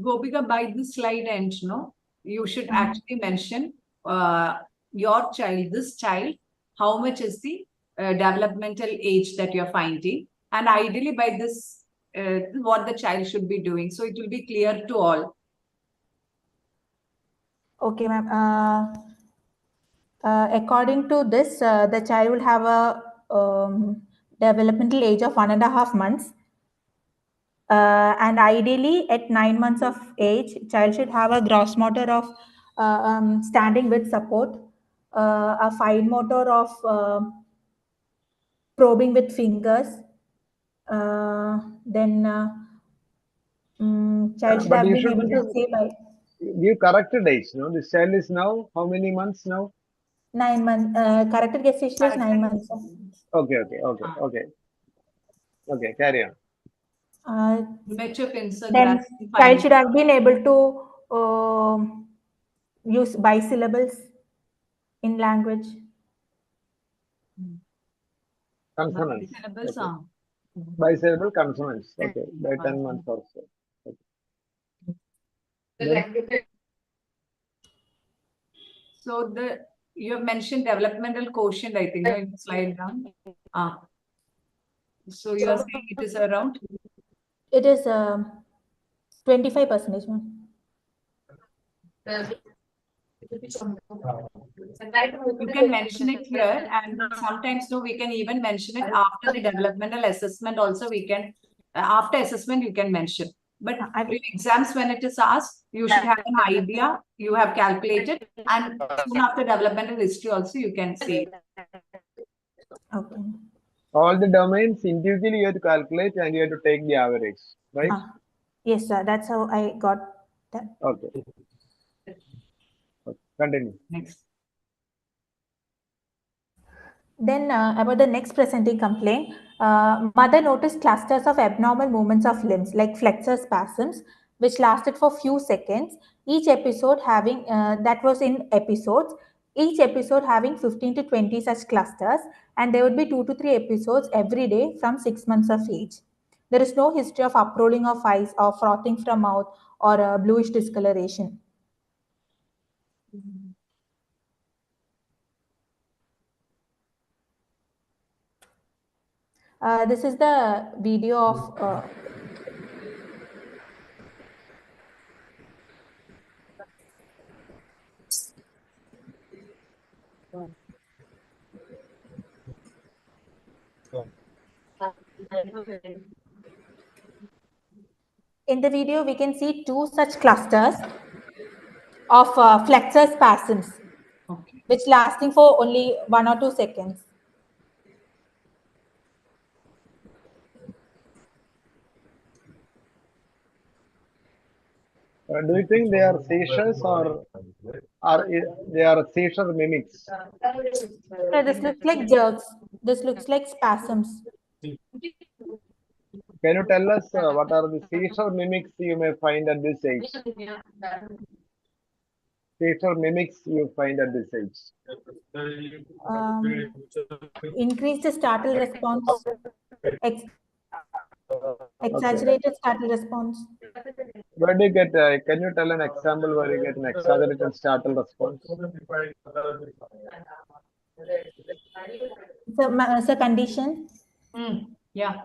Speaker 7: Gopika, by this slide end, no, you should actually mention your child, this child, how much is the developmental age that you're finding, and ideally by this, what the child should be doing. So it will be clear to all.
Speaker 6: Okay, ma'am. According to this, the child will have a developmental age of 1.5 months. And ideally, at 9 months of age, child should have a gross motor of standing with support, a fine motor of probing with fingers. Then child should
Speaker 5: But
Speaker 6: have
Speaker 5: you
Speaker 6: been
Speaker 5: should
Speaker 6: able to say by
Speaker 5: give corrected age. No, this child is now how many months now?
Speaker 6: 9 months. Corrected gestation is 9 months.
Speaker 5: Okay. Carry on.
Speaker 6: Then child should have been able to use bisyllables in language.
Speaker 5: Consonants.
Speaker 7: Bisyllables,
Speaker 5: okay. Bisyllable consonants. Okay, by 10 months or so. Okay.
Speaker 7: So you have mentioned developmental quotient, I think, in the slide down. So you are saying it is around?
Speaker 6: It is 25%, ma'am.
Speaker 7: You can mention it here, and sometimes we can even mention it after the developmental assessment also. We can, after assessment, you can mention. But
Speaker 6: I-
Speaker 7: during exams, when it is asked, you should have an idea, you have calculated, and soon after developmental history also you can see.
Speaker 6: Okay.
Speaker 5: All the domains individually you have to calculate and you have to take the average, right?
Speaker 6: Yes, sir. That's how I got that.
Speaker 5: Okay. Continue.
Speaker 7: Next.
Speaker 6: Then about the next presenting complaint, mother noticed clusters of abnormal movements of limbs like flexor spasms, which lasted for few seconds. Each episode having that was in episodes. Each episode having 15 to 20 such clusters, and there would be 2 to 3 episodes every day from 6 months of age. There is no history of uprolling of eyes or frothing from mouth or bluish discoloration. This is the video of in the video, we can see 2 such clusters of flexor spasms, which lasting for only 1 or 2 seconds.
Speaker 5: Do you think they are seizures or they are seizure mimics?
Speaker 6: So this looks like jerks. This looks like spasms.
Speaker 5: Can you tell us what are the seizure mimics you may find at this age? Seizure mimics you find at this age.
Speaker 6: Increased startle response, exaggerated startle response.
Speaker 5: Where do you get, can you tell an example where you get an exaggerated startle response?
Speaker 6: It's a condition.
Speaker 7: Yeah.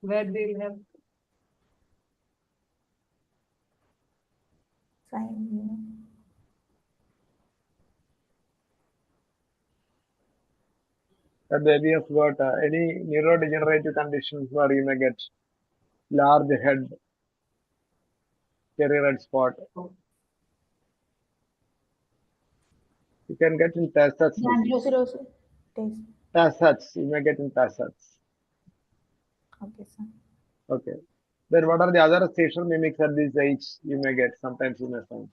Speaker 7: Where they have
Speaker 6: Fine.
Speaker 5: That baby has got any neurodegenerative conditions where you may get large head, cherry red spot. You can get in Tay-Sachs.
Speaker 6: Gangliosidosis.
Speaker 5: Tay-Sachs, you may get in Tay-Sachs.
Speaker 6: Okay, sir.
Speaker 5: Okay. Then what are the other seizure mimics at this age you may get? Sometimes you may find.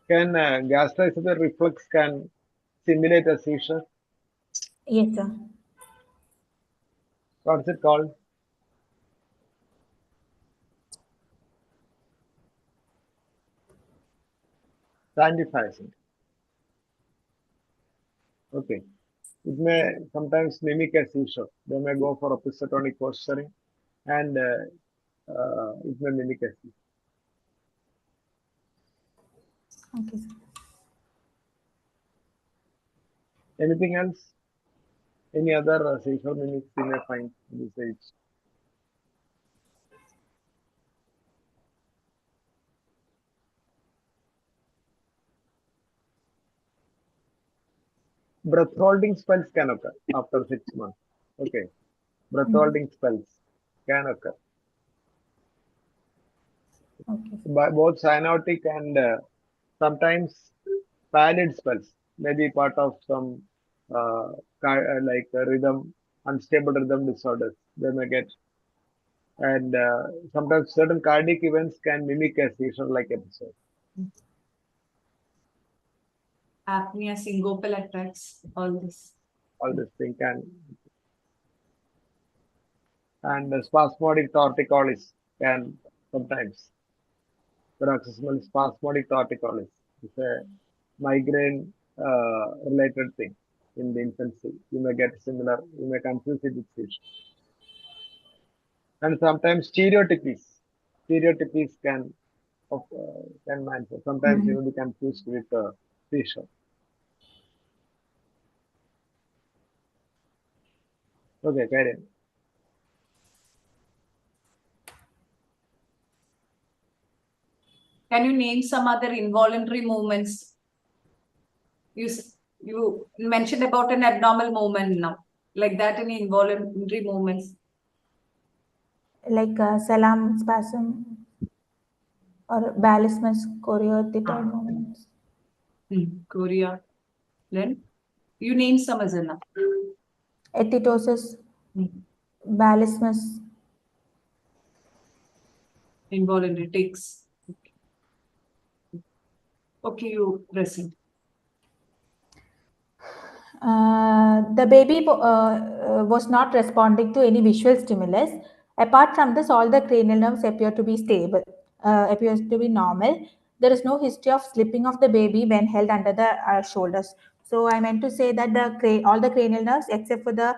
Speaker 5: Can gastroesophageal reflux can simulate a seizure?
Speaker 6: Yes, sir.
Speaker 5: What's it called? Sandiphasing. Okay. It may sometimes mimic a seizure. They may go for episotonic posturing and it may mimic a seizure.
Speaker 6: Okay, sir.
Speaker 5: Anything else? Any other seizure mimics you may find in this age? Breath holding spells can occur after 6 months. Okay. Breath holding spells can occur.
Speaker 6: Okay.
Speaker 5: By both cyanotic and sometimes pallid spells may be part of some like rhythm, unstable rhythm disorders. They may get, and sometimes certain cardiac events can mimic a seizure-like episode.
Speaker 7: apnea, syncopal attacks, all this.
Speaker 5: All this thing can, and spasmodic torticollis can sometimes. Paroxysmal spasmodic torticollis is a migraine related thing in the infancy. You may get similar, you may confuse it with seizure. And sometimes stereotypies can manifest. Sometimes you will be confused with seizure. Okay, carry on.
Speaker 7: Can you name some other involuntary movements? You mentioned about an abnormal movement now, like that, any involuntary movements?
Speaker 6: Like salam spasm or balismus choreotheatoid movements.
Speaker 7: Korea. Then you name some as enough.
Speaker 6: Ethitosis, balismus.
Speaker 7: Involuntary takes. Okay, you present.
Speaker 6: The baby was not responding to any visual stimulus. Apart from this, all the cranial nerves appear to be stable, appears to be normal. There is no history of slipping of the baby when held under the shoulders. So I meant to say that all the cranial nerves except for the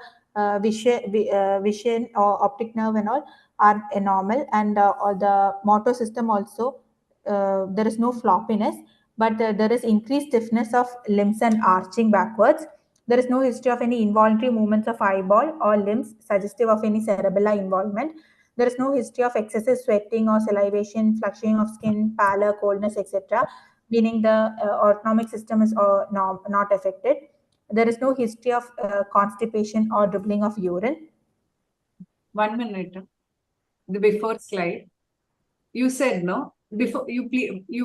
Speaker 6: vision or optic nerve and all are normal, and all the motor system also, there is no floppiness, but there is increased stiffness of limbs and arching backwards. There is no history of any involuntary movements of eyeball or limbs suggestive of any cerebellar involvement. There is no history of excessive sweating or salivation, flushing of skin, pallor, coldness, etc., meaning the autonomic system is not affected. There is no history of constipation or dribbling of urine.
Speaker 7: 1 minute. The before slide. You said no. Before you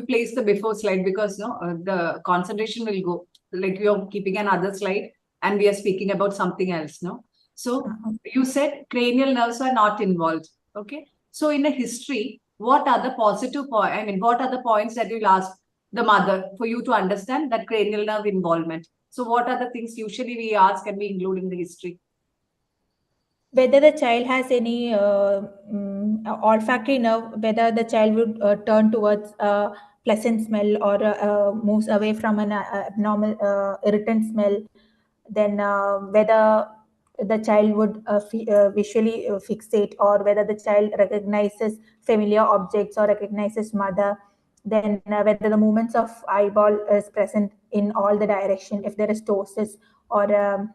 Speaker 7: place the before slide, because the concentration will go, like you're keeping another slide and we are speaking about something else. No. So you said cranial nerves are not involved. Okay. So in a history, what are the positive points? I mean, what are the points that you'll ask the mother for you to understand that cranial nerve involvement? So what are the things usually we ask and we include in the history?
Speaker 6: Whether the child has any olfactory nerve, whether the child would turn towards a pleasant smell or moves away from an abnormal irritant smell, then whether the child would visually fixate, or whether the child recognizes familiar objects or recognizes mother, then whether the movements of eyeball is present in all the direction, if there is ptosis or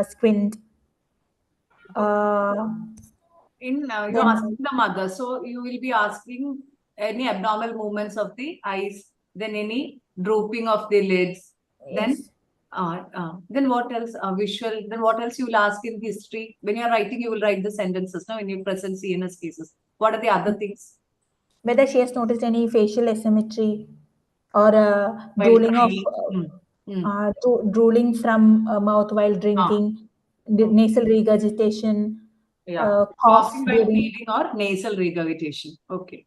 Speaker 6: squint.
Speaker 7: You're asking the mother, so you will be asking any abnormal movements of the eyes, then any drooping of the lids,
Speaker 6: Yes.
Speaker 7: then what else? Visual. Then what else you will ask in history? When you are writing, you will write the sentences. Now, when you present CNS cases, what are the other things?
Speaker 6: Whether she has noticed any facial asymmetry or drooling drooling from mouth while drinking, nasal regurgitation, cough
Speaker 7: Coughing while
Speaker 6: during.
Speaker 7: feeding or nasal regurgitation. Okay.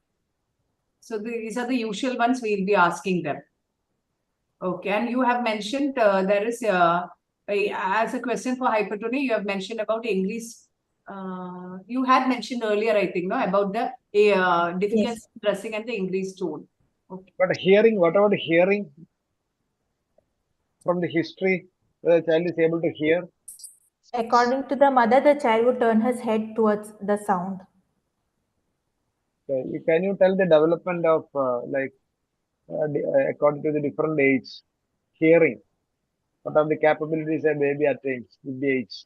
Speaker 7: So these are the usual ones we will be asking them. Okay, and you have mentioned there is as a question for hypertony, you have mentioned about increase. You had mentioned earlier, I think, no, about the difficulty in dressing and the increased tone. Okay.
Speaker 5: But hearing, what about hearing? From the history, the child is able to hear.
Speaker 6: According to the mother, the child would turn his head towards the sound.
Speaker 5: Okay. Can you tell the development of according to the different age, hearing? What are the capabilities a baby attains with the age?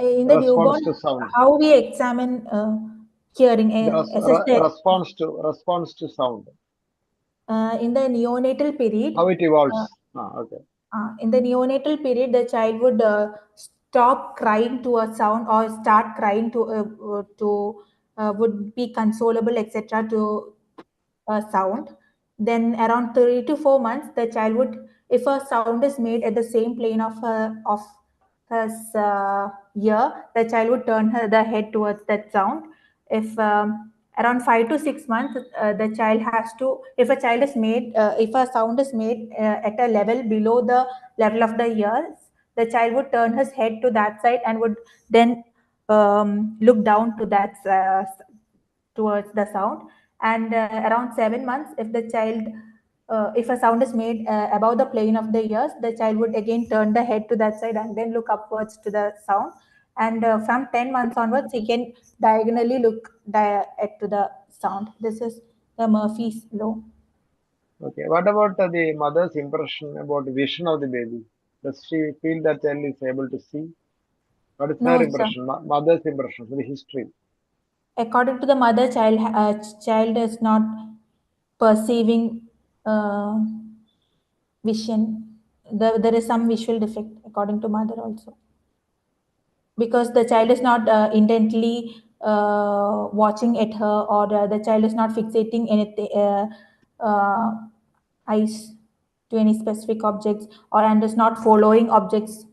Speaker 6: In the newborn, how we examine hearing?
Speaker 5: Response to sound.
Speaker 6: In the neonatal period.
Speaker 5: How it evolves. Okay.
Speaker 6: In the neonatal period, the child would stop crying to a sound or start crying would be consolable, etc., to a sound. Then around 3 to 4 months, the child would, if a sound is made at the same plane of his ear, the child would turn the head towards that sound. If around 5 to 6 months, the child has to, if a child is made, if a sound is made at a level below the level of the ears, the child would turn his head to that side and would then look down to that towards the sound. And around 7 months, if the child, if a sound is made above the plane of the ears, the child would again turn the head to that side and then look upwards to the sound. And from 10 months onwards, he can diagonally look to the sound. This is the Murphy's law.
Speaker 5: Okay. What about the mother's impression about the vision of the baby? Does she feel that child is able to see? What is her impression? Mother's impression for the history.
Speaker 6: According to the mother, child is not perceiving vision. There is some visual defect according to mother also, because the child is not intently watching at her, or the child is not fixating anything eyes to any specific objects, and is not following objects.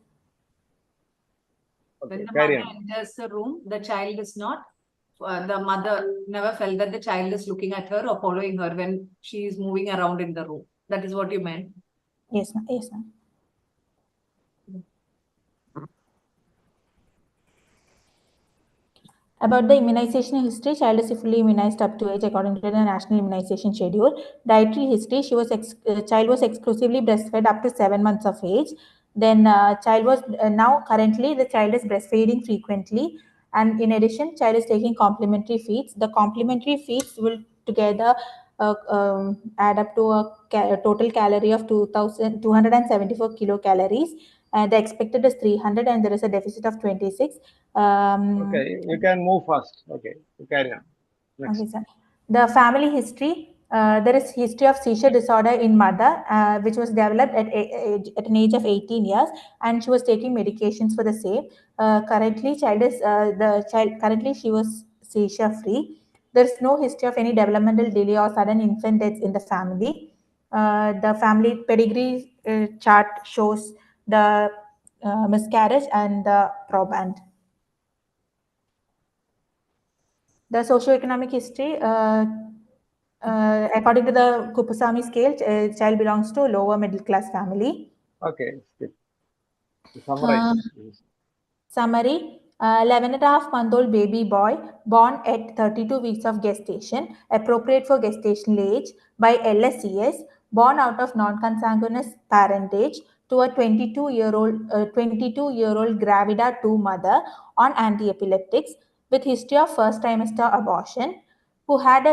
Speaker 7: When
Speaker 5: Okay,
Speaker 7: the
Speaker 5: carry
Speaker 7: mother
Speaker 5: on.
Speaker 7: enters the room, the child is not, the mother never felt that the child is looking at her or following her when she is moving around in the room. That is what you meant?
Speaker 6: Yes, ma'am. Yes, ma'am. About the immunization history, child is fully immunized up to age according to the national immunization schedule. Dietary history, child was exclusively breastfed up to 7 months of age. Then child was now currently the child is breastfeeding frequently, and in addition, child is taking complementary feeds. The complementary feeds will together add up to a total calorie of 2,274 kilocalories. The expected is 300, and there is a deficit of 26.
Speaker 5: Okay, you can move fast. Okay, carry on. Next.
Speaker 6: Okay, sir. The family history, there is history of seizure disorder in mother, which was developed at an age of 18 years, and she was taking medications for the same. Currently, currently she was seizure free. There is no history of any developmental delay or sudden infant deaths in the family. The family pedigree chart shows the miscarriage and the proband. The socioeconomic history, according to the Kupusami scale, child belongs to lower middle class family.
Speaker 5: Okay, skip. Summarize.
Speaker 6: Summary, 11.5-month-old baby boy born at 32 weeks of gestation, appropriate for gestational age by LSCS, born out of non-consanguineous parentage to a 22-year-old gravida 2 mother on antiepileptics with history of first trimester abortion, who had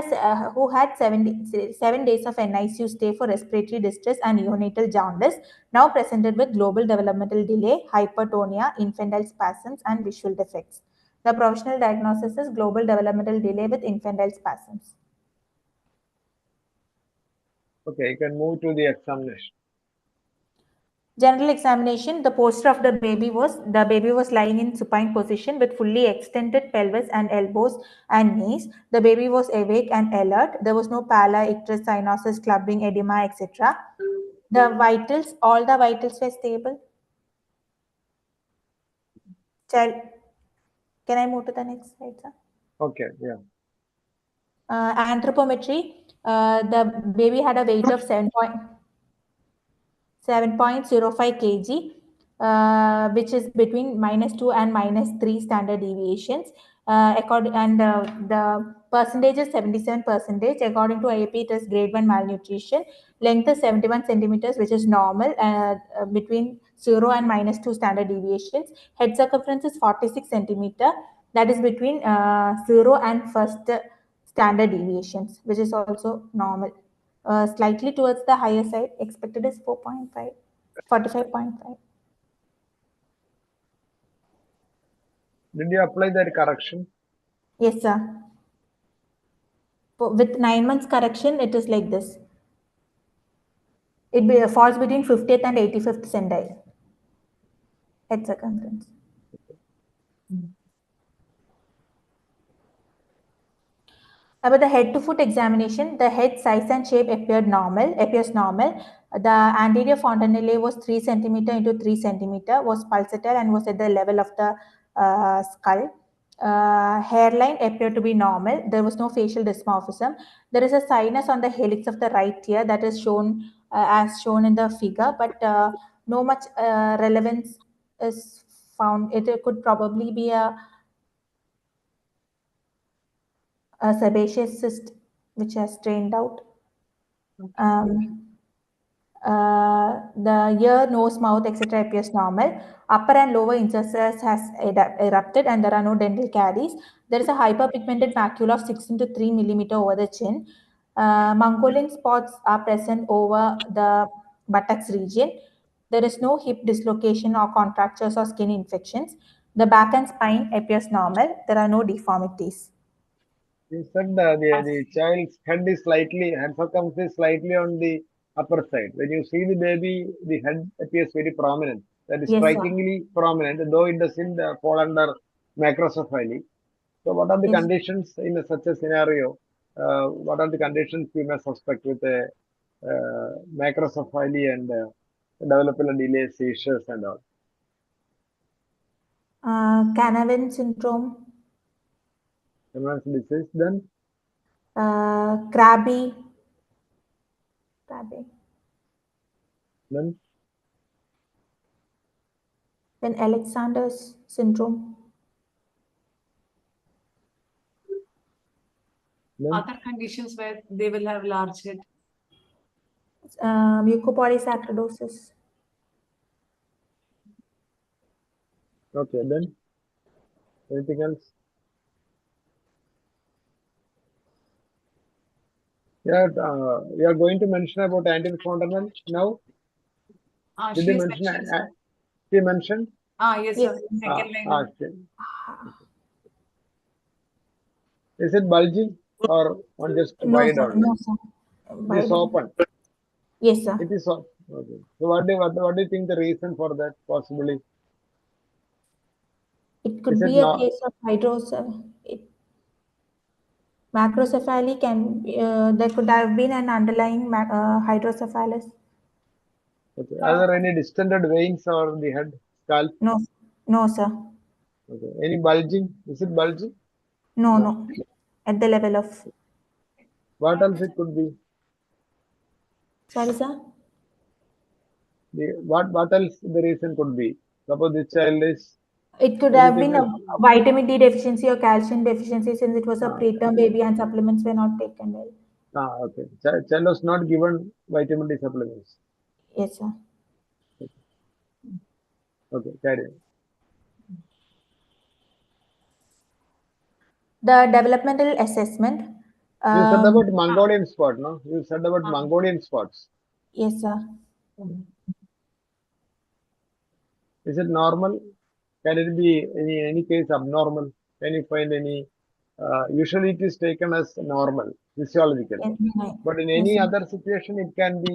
Speaker 6: 7 days of NICU stay for respiratory distress and neonatal jaundice, now presented with global developmental delay, hypertonia, infantile spasms, and visual defects. The professional diagnosis is global developmental delay with infantile spasms.
Speaker 5: Okay, you can move to the examination.
Speaker 6: General examination, the posture of the baby was lying in supine position with fully extended pelvis and elbows and knees. The baby was awake and alert. There was no pallor, icterus, cyanosis, clubbing, edema, etc. The vitals, all the vitals were stable. Child, can I move to the next slide, sir?
Speaker 5: Okay, yeah.
Speaker 6: Anthropometry, the baby had a weight of 7.05 kg, which is between -2 and -3 standard deviations. The percentage is 77%. According to IAP, it is grade 1 malnutrition. Length is 71 centimeters, which is normal, between 0 and -2 standard deviations. Head circumference is 46 centimeter, that is between 0 and first standard deviations, which is also normal. Slightly towards the higher side, expected is 4.5, 45.5.
Speaker 5: Did you apply that correction?
Speaker 6: Yes, sir. With 9 months correction, it is like this. It falls between 50th and 85th centile. Head circumference. About the head to foot examination, the head size and shape appears normal. The anterior fontanelle was 3 centimeter into 3 centimeter, was pulsatile and was at the level of the skull. Hairline appeared to be normal. There was no facial dysmorphism. There is a sinus on the helix of the right ear that is shown as shown in the figure, but no much relevance is found. It could probably be a sebaceous cyst which has strained out. The ear, nose, mouth, etc. appears normal. Upper and lower incisors has erupted and there are no dental caries. There is a hyperpigmented macula of 6 into 3 millimeter over the chin. Mongolian spots are present over the buttocks region. There is no hip dislocation or contractures or skin infections. The back and spine appears normal. There are no deformities.
Speaker 5: You said the child's head circumference is slightly on the upper side. When you see the baby, the head appears very prominent. That is
Speaker 6: Yes, sir.
Speaker 5: strikingly prominent, though it doesn't fall under macrocephaly. So, what are the
Speaker 6: Yes.
Speaker 5: conditions in such a scenario? What are the conditions we may suspect with a macrocephaly and developmental delay, seizures, and all?
Speaker 6: Canavan syndrome,
Speaker 5: Advanced disease, then
Speaker 6: Krabbe,
Speaker 5: then
Speaker 6: then Alexander's syndrome,
Speaker 7: Other conditions where they will have large head.
Speaker 6: mucopolysaccharidosis.
Speaker 5: okay, then anything else? Yeah, you are going to mention about antifontanel now. Did
Speaker 7: She
Speaker 5: you
Speaker 7: has
Speaker 5: mention?
Speaker 7: mentioned, sir.
Speaker 5: She mentioned.
Speaker 7: Yes,
Speaker 6: Yes.
Speaker 7: sir. Second line.
Speaker 5: Okay. Is it bulging or just
Speaker 6: No,
Speaker 5: wide
Speaker 6: sir.
Speaker 5: only?
Speaker 6: No, sir.
Speaker 5: It is open.
Speaker 6: Yes, sir.
Speaker 5: It is open. Okay. So what do you think the reason for that possibly?
Speaker 6: It could
Speaker 5: Is it
Speaker 6: be a
Speaker 5: not?
Speaker 6: case of macrocephaly can there could have been an underlying hydrocephalus.
Speaker 5: Okay. Are there any distended veins or the head, scalp?
Speaker 6: No, no, sir.
Speaker 5: Okay. Any bulging? Is it bulging?
Speaker 6: No. At the level of.
Speaker 5: What else it could be?
Speaker 6: Sorry, sir.
Speaker 5: What else the reason could be? Suppose the child is
Speaker 6: It could have
Speaker 5: anything
Speaker 6: been a vitamin D deficiency or calcium deficiency since it was a preterm baby and supplements were not taken well.
Speaker 5: Okay. Child was not given vitamin D supplements.
Speaker 6: Yes, sir.
Speaker 5: Okay, carry on.
Speaker 6: The developmental assessment.
Speaker 5: You said about Mongolian spot, no? You said about Mongolian spots.
Speaker 6: Yes, sir.
Speaker 5: Is it normal? Can it be any case abnormal? Can you find any? Usually it is taken as normal, physiological.
Speaker 6: Yes,
Speaker 5: But in
Speaker 6: yes,
Speaker 5: any
Speaker 6: sir.
Speaker 5: other situation, it can be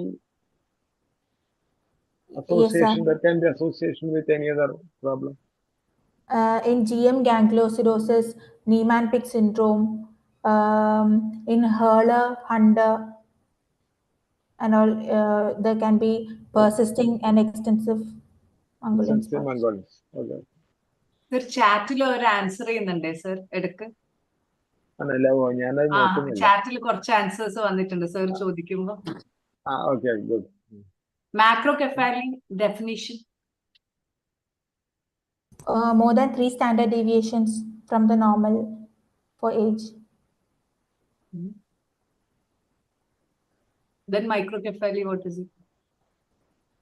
Speaker 6: Yes,
Speaker 5: association.
Speaker 6: sir.
Speaker 5: There can be association with any other problem.
Speaker 6: In GM gangliosidosis, Niemann-Pick syndrome, in Hurler-Hunter, and all, there can be persisting and extensive Mongolian spots.
Speaker 5: Mongolians. Okay.
Speaker 7: Sir, chat-il ഒരു answer ചെയ്യുന്നുണ്ടേ sir എടുക്ക്
Speaker 5: ഞാനത് നോക്കുന്നില്ല.
Speaker 7: ചാറ്റിൽ കുറച്ച് answers വന്നിട്ടുണ്ട് sir ചോദിക്കുമ്പോ.
Speaker 5: Okay, good.
Speaker 7: Macrocephaly definition.
Speaker 6: More than 3 standard deviations from the normal for age.
Speaker 7: Then microcephaly, what is it?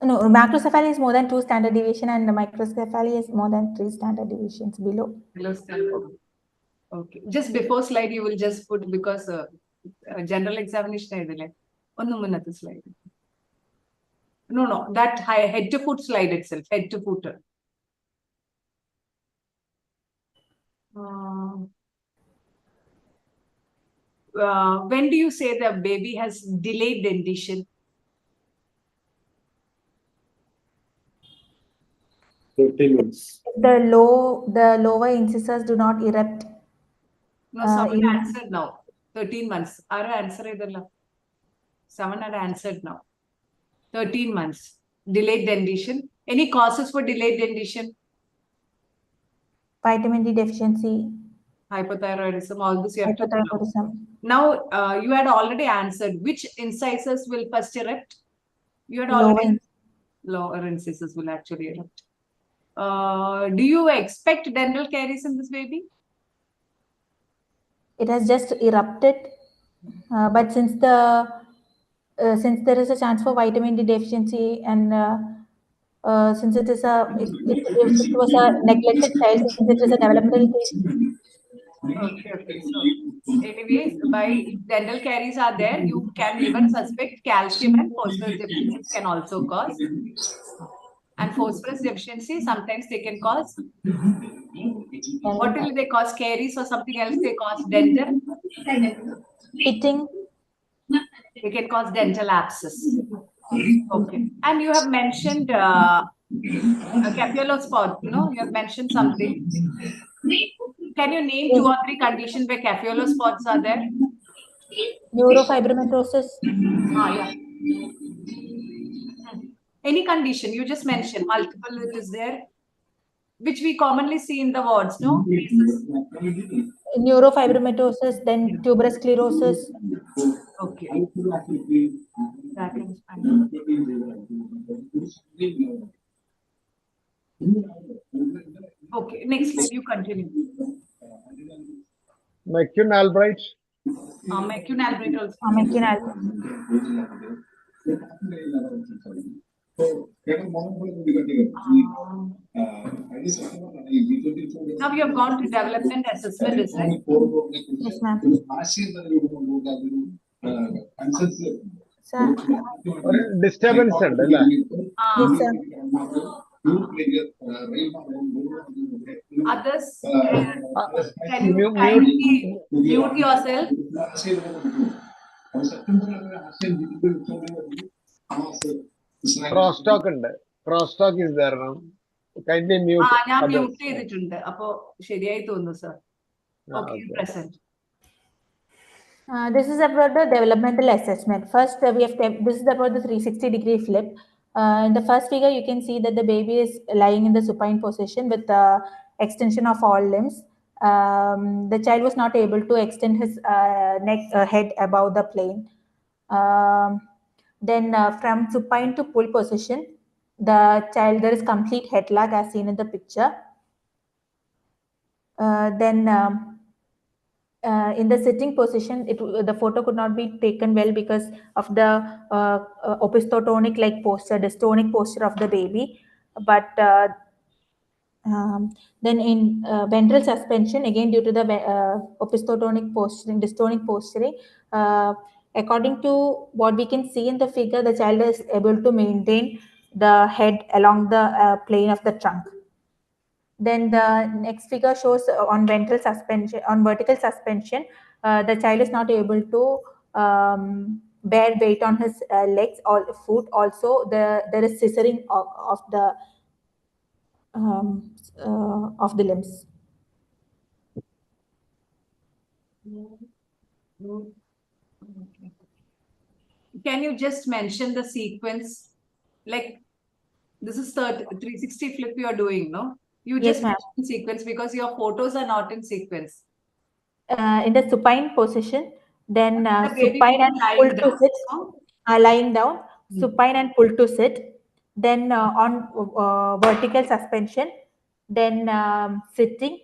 Speaker 6: No, macrocephaly is more than 2 standard deviation and the microcephaly is more than 3 standard deviations below.
Speaker 7: Below standard. Okay. Just before slide, you will just put, because general examination idile. Onnu munnathe slide. No, that head to foot slide itself, head to foot. When do you say the baby has delayed dentition?
Speaker 1: 13 months.
Speaker 6: The lower incisors do not erupt.
Speaker 7: No, someone answered now. 13 months. Our answer idella. Someone had answered now. 13 months. Delayed dentition. Any causes for delayed dentition?
Speaker 6: Vitamin D deficiency.
Speaker 7: Hypothyroidism. All this you have to
Speaker 6: Hypothyroidism.
Speaker 7: Now, you had already answered. Which incisors will first erupt? You had already. Lower incisors will actually erupt. Do you expect dental caries in this baby?
Speaker 6: It has just erupted, but since there is a chance for vitamin D deficiency and since it is if it was a neglected child, since it is a developmental case.
Speaker 7: Okay. So, anyways, by dental caries are there, you can even suspect calcium and phosphorus deficiency can also cause. And phosphorus deficiency, sometimes they can cause, what will they cause? Caries or something else they cause? Dental?
Speaker 6: Pitting.
Speaker 7: They can cause dental abscess. Okay. And you have mentioned capulospot, no? You have mentioned something. Can you name 2 or 3 conditions where capulosports are there?
Speaker 6: Neurofibromatosis.
Speaker 7: Yeah. Any condition you just mentioned, multiple it is there, which we commonly see in the wards, no?
Speaker 6: Neurofibromatosis, then tuberous sclerosis.
Speaker 7: Okay. That is fine. Okay, next slide, you continue.
Speaker 5: McCune-Albright.
Speaker 7: McCune-Albright also. Now you have gone to development assessment, is it?
Speaker 6: Yes, ma'am. Sir.
Speaker 5: Disturbance ഉണ്ട് അല്ലേ?
Speaker 6: Yes, sir.
Speaker 7: Others, can you kindly mute yourself?
Speaker 5: Crosstalk ഉണ്ട്. Crosstalk is there now. Kindly mute.
Speaker 7: ഞാൻ
Speaker 5: others.
Speaker 7: Mute ചെയ്തിട്ടുണ്ട്. അപ്പോ ശരിയായി തോന്നുന്നു sir. Okay, present.
Speaker 6: This is about the developmental assessment. First, this is about the 360-degree flip. In the first figure, you can see that the baby is lying in the supine position with the extension of all limbs. The child was not able to extend his head above the plane. Then from supine to pull position, there is complete head lag as seen in the picture. In the sitting position, the photo could not be taken well because of the opistotonic-like posture, dystonic posture of the baby. But then in ventral suspension, again due to the opistotonic posturing, dystonic posturing, according to what we can see in the figure, the child is able to maintain the head along the plane of the trunk. Then the next figure shows on ventral suspension, on vertical suspension, the child is not able to bear weight on his legs or foot. Also, there is scissoring of the limbs.
Speaker 7: Can you just mention the sequence? Like, this is 360 flip you are doing, no? You
Speaker 6: Yes,
Speaker 7: just
Speaker 6: ma'am.
Speaker 7: mention sequence because your photos are not in sequence.
Speaker 6: In the supine position, then
Speaker 7: The baby
Speaker 6: supine and
Speaker 7: lying
Speaker 6: pull to
Speaker 7: down,
Speaker 6: sit,
Speaker 7: no?
Speaker 6: lying down, supine and pull to sit, then on vertical suspension, then sitting.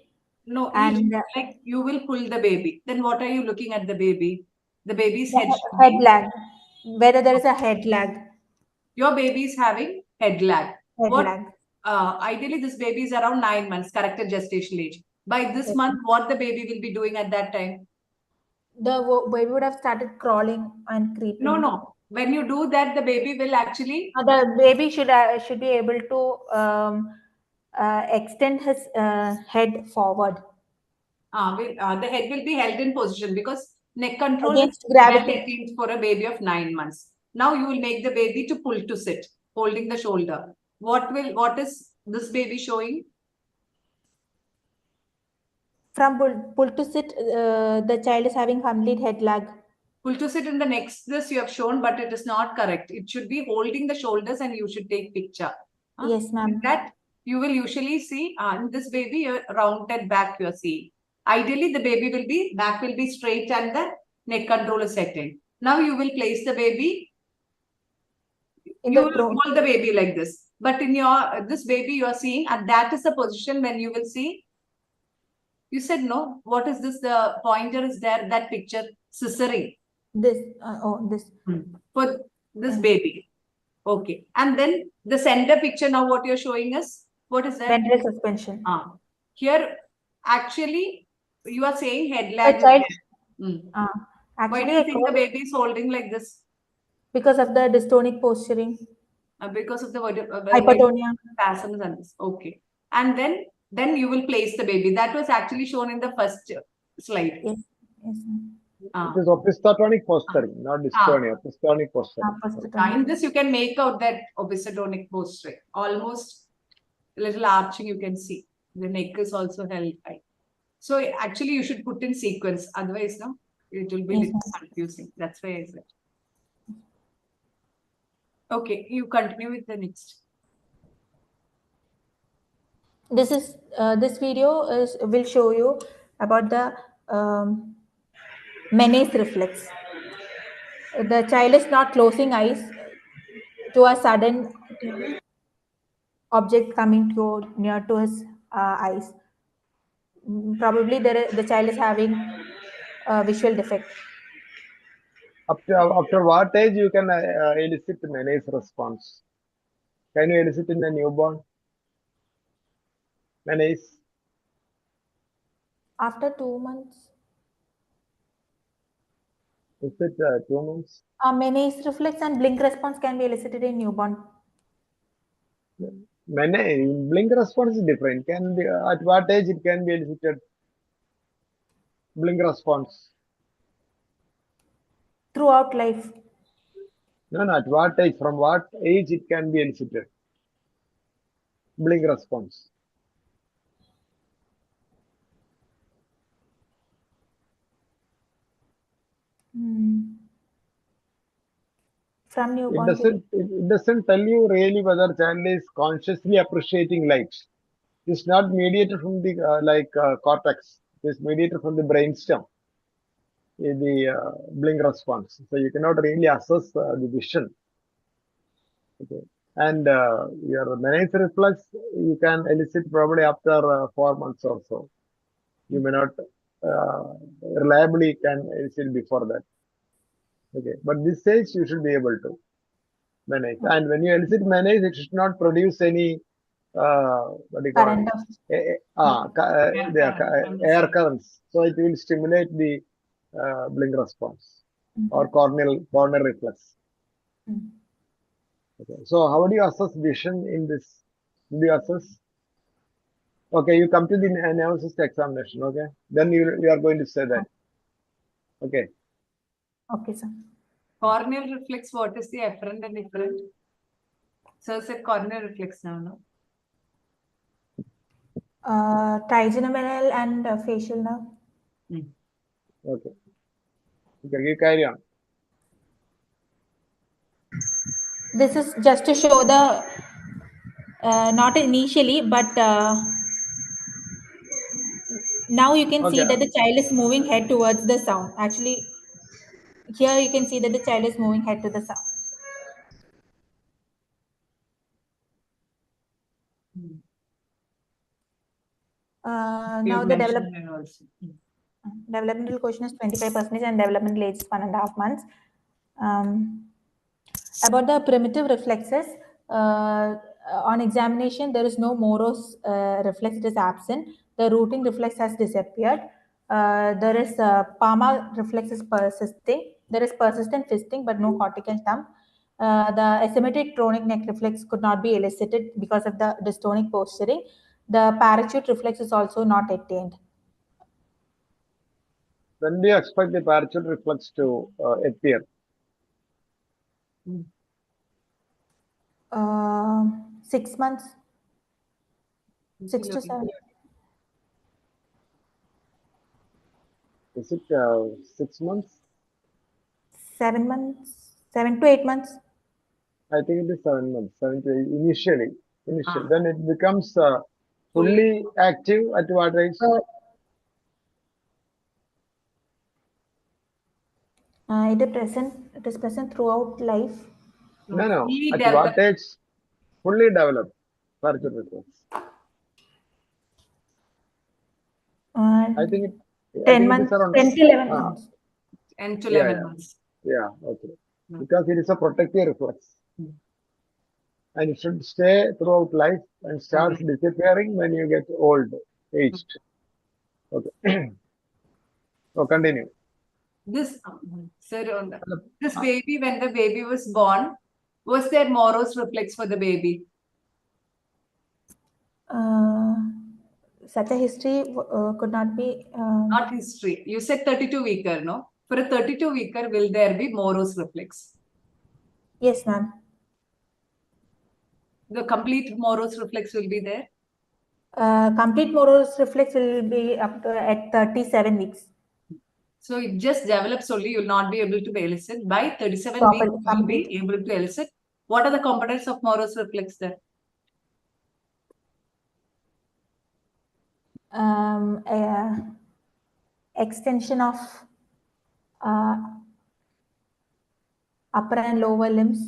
Speaker 7: No,
Speaker 6: and
Speaker 7: like you will pull the baby. Then what are you looking at the baby? The baby's head should
Speaker 6: head
Speaker 7: be.
Speaker 6: lag, whether there is a head lag.
Speaker 7: Your baby is having head lag.
Speaker 6: Head lag.
Speaker 7: Ideally, this baby is around 9 months, corrected gestational age. By this month, what the baby will be doing at that time?
Speaker 6: The baby would have started crawling and creeping.
Speaker 7: No. When you do that, the baby will actually.
Speaker 6: The baby should be able to extend his head forward.
Speaker 7: The head will be held in position because neck control
Speaker 6: Against
Speaker 7: is
Speaker 6: gravity.
Speaker 7: maintained for a baby of 9 months. Now you will make the baby to pull to sit, holding the shoulder. What is this baby showing?
Speaker 6: From pull to sit, the child is having complete head lag.
Speaker 7: Pull to sit in the next this you have shown, but it is not correct. It should be holding the shoulders and you should take picture.
Speaker 6: Yes, ma'am.
Speaker 7: That you will usually see in this baby, your rounded back you are seeing. Ideally, the baby back will be straight and the neck control is settled. Now you will place the baby. You will hold the baby like this. But in this baby you are seeing, and that is the position when you will see. You said no. What is this? The pointer is there. That picture, scissoring.
Speaker 6: This. This.
Speaker 7: For this baby. Okay. And then the center picture now, what you're showing us, what is that?
Speaker 6: Ventral suspension.
Speaker 7: Here, actually, you are saying head lag.
Speaker 6: Actually,
Speaker 7: why do you think the baby is holding like this?
Speaker 6: Because of the dystonic posturing.
Speaker 7: Because of the
Speaker 6: Hypertonia.
Speaker 7: spasms and this. Okay. And then you will place the baby. That was actually shown in the first slide.
Speaker 6: Yes. Yes.
Speaker 5: It is opistotonic posturing, not dystonia. Opistotonic posturing.
Speaker 7: In this, you can make out that opistotonic posturing. Almost a little arching you can see. The neck is also held high. So actually, you should put in sequence. Otherwise, no, it will be a little confusing. That's why I said. Okay, you continue with the next.
Speaker 6: This video will show you about the menace reflex. The child is not closing eyes to a sudden object coming near to his eyes. Probably the child is having a visual defect.
Speaker 5: After what age you can elicit menace response? Can you elicit in a newborn? Menace?
Speaker 6: After 2 months.
Speaker 5: Is it 2 months?
Speaker 6: Menace reflex and blink response can be elicited in newborn.
Speaker 5: Blink response is different. Can be, at what age it can be elicited? Blink response.
Speaker 6: Throughout life.
Speaker 5: No, at what age? From what age it can be elicited? Blink response.
Speaker 6: From newborn.
Speaker 5: It doesn't tell you really whether child is consciously appreciating light. It's not mediated from the cortex. It is mediated from the brainstem. The blink response. So you cannot really assess the vision. Okay. And your menace reflex you can elicit probably after 4 months or so. You may not reliably can elicit before that. Okay, but this age you should be able to menace. Okay. And when you elicit menace, it should not produce any what do you call it? Air currents. So it will stimulate the blink response or corneal reflex. Okay. So how do you assess vision in this? Do you assess? Okay, you come to the nervous system examination. Okay, then you are going to say that. Okay.
Speaker 6: Okay, sir.
Speaker 7: Corneal reflex. What is the afferent and efferent? So it's a corneal reflex now, no?
Speaker 6: Trigeminal and facial nerve.
Speaker 5: Okay. Okay, you carry on.
Speaker 6: This is just to show the not initially, but now you can see that the child is moving head towards the sound. Actually, here you can see that the child is moving head to the sound. Now the developmental quotient is 25% and developmental age is 1.5 months. About the primitive reflexes, on examination, there is no Morose reflex, it is absent. The rooting reflex has disappeared. There is Palmar reflex is persisting. There is persistent fisting, but no cortical thumb. The asymmetric tronic neck reflex could not be elicited because of the dystonic posturing. The parachute reflex is also not attained.
Speaker 5: When do you expect the parachute reflex to appear?
Speaker 6: 6 months. 6 to 7.
Speaker 5: Is it 6 months?
Speaker 6: 7 months. 7 to 8 months.
Speaker 5: I think it is 7 months. 7 to 8 initially. Then it becomes fully active at what age?
Speaker 6: It is present throughout life.
Speaker 5: No. At what age? Fully developed parachute reflex. I think
Speaker 6: 10 months, 10 to 11 months.
Speaker 7: 10 to 11 months.
Speaker 5: Yeah, okay. Because it is a protective reflex. And it should stay throughout life and starts disappearing when you get old, aged. Okay. So continue.
Speaker 7: This baby, when the baby was born, Was there Morose reflex for the baby?
Speaker 6: Such a history could not be.
Speaker 7: Not history. You said 32-weeker, no? For a 32-weeker, will there be Morose reflex?
Speaker 6: Yes, ma'am.
Speaker 7: The complete Morose reflex will be there?
Speaker 6: Complete Morose reflex will be up to at 37 weeks.
Speaker 7: So it just develops only, you will not be able to elicit. By 37
Speaker 6: Properly,
Speaker 7: weeks, you will be able to elicit. What are the components of Morose reflex there?
Speaker 6: Extension of upper and lower limbs.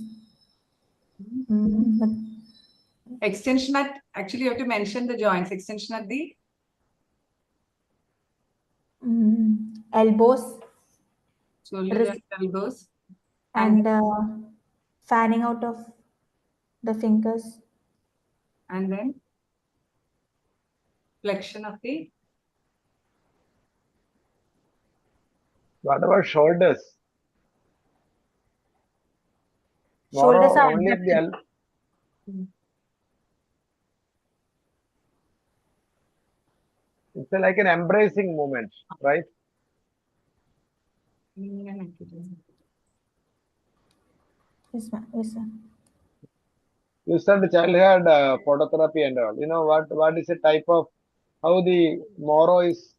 Speaker 7: Extension at, actually you have to mention the joints. Extension at the
Speaker 6: elbows.
Speaker 7: Shoulder and elbows.
Speaker 6: And fanning out of the fingers.
Speaker 7: And then flexion of the.
Speaker 5: What about shoulders?
Speaker 6: Shoulders are
Speaker 5: only at the elbow. It's like an embracing movement, right?
Speaker 6: Yes, ma'am. Yes, sir.
Speaker 5: You said the child had phototherapy and all. You know what is a type of how the Moro is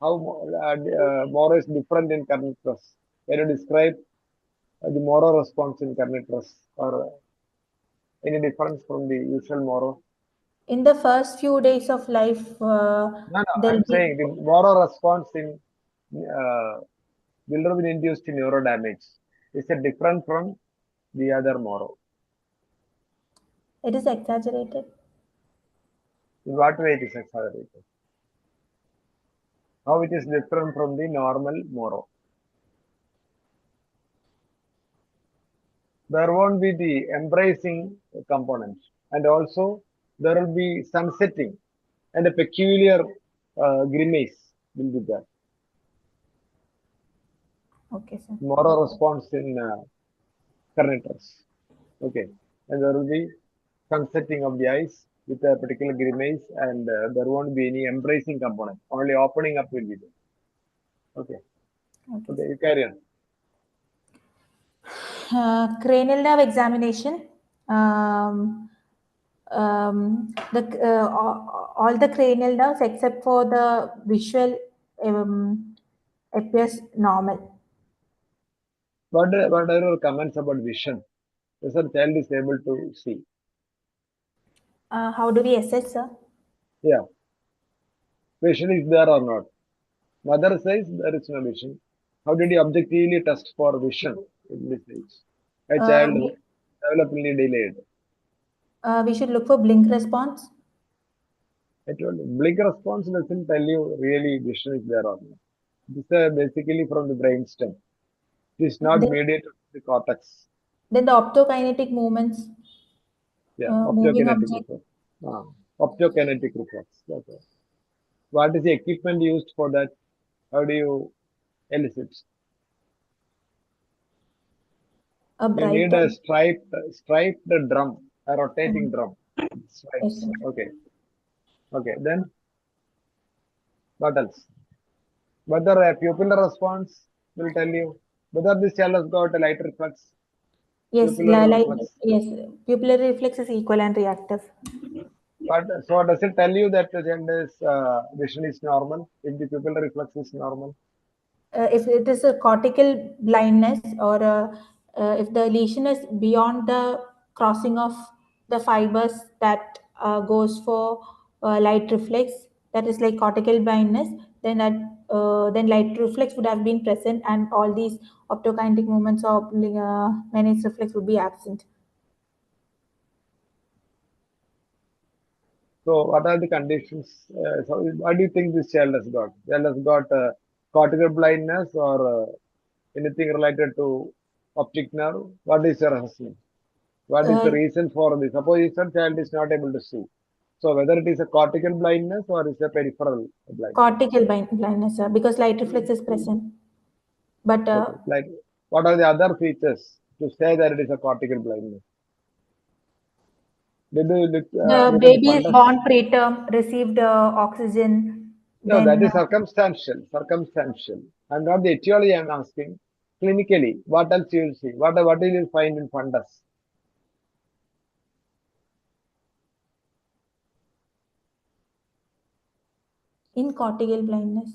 Speaker 5: Moro is different in carnivorous? Can you describe the Moro response in carnivorous or any difference from the usual Moro?
Speaker 6: In the first few days of life,
Speaker 5: I'm saying the Moro response in bilirubin-induced neuro damage is it different from the other Moro?
Speaker 6: It is exaggerated.
Speaker 5: In what way it is exaggerated? How it is different from the normal Moro? There won't be the embracing component, and also there will be sunsetting and a peculiar grimace will be there.
Speaker 6: Okay, sir.
Speaker 5: Moro response in carnivorous. Okay, and there will be sunsetting of the eyes with a particular grimace, and there won't be any embracing component. Only opening up will be there. Okay. Okay, you carry on.
Speaker 6: Cranial nerve examination. All the cranial nerves except for the visual appears normal.
Speaker 5: What are your comments about vision? Yes, the child is able to see.
Speaker 6: How do we assess, sir?
Speaker 5: Yeah. Vision is there or not? Mother says there is no vision. How did you objectively test for vision in this age? A child developmentally delayed.
Speaker 6: We should look for blink response.
Speaker 5: I told you, blink response doesn't tell you really vision is there or not. This is basically from the brainstem. It is not mediated to the cortex.
Speaker 6: Then the optokinetic movements.
Speaker 5: Yeah, optokinetic reflex. Optokinetic reflex. Okay. What is the equipment used for that? How do you elicit? You need a striped drum, a rotating drum. Stripes. Okay. Okay. Then what else? Whether a pupillar response will tell you whether this child has got a light reflex.
Speaker 6: Yes, pupillary reflex is equal and reactive.
Speaker 5: But so does it tell you that the child's vision is normal if the pupillary reflex is normal?
Speaker 6: If it is a cortical blindness or if the lesion is beyond the crossing of the fibers that goes for light reflex, that is like cortical blindness, then then light reflex would have been present and all these optokinetic movements or menace reflex would be absent.
Speaker 5: So what are the conditions? So what do you think this child has got? Child has got cortical blindness or anything related to optic nerve? What is your assessment? What is the reason for this? Suppose you said child is not able to see. So whether it is a cortical blindness or is a peripheral blindness?
Speaker 6: Cortical blindness, sir, because light reflex is present. But
Speaker 5: like, what are the other features to say that it is a cortical blindness? Did you look,
Speaker 6: The
Speaker 5: look at
Speaker 6: baby is
Speaker 5: fundus?
Speaker 6: born preterm, received oxygen,
Speaker 5: No,
Speaker 6: then
Speaker 5: that is circumstantial. Circumstantial. And not the etiology I'm asking. Clinically, what else you will see? What will you find in fundus?
Speaker 6: in cortical blindness,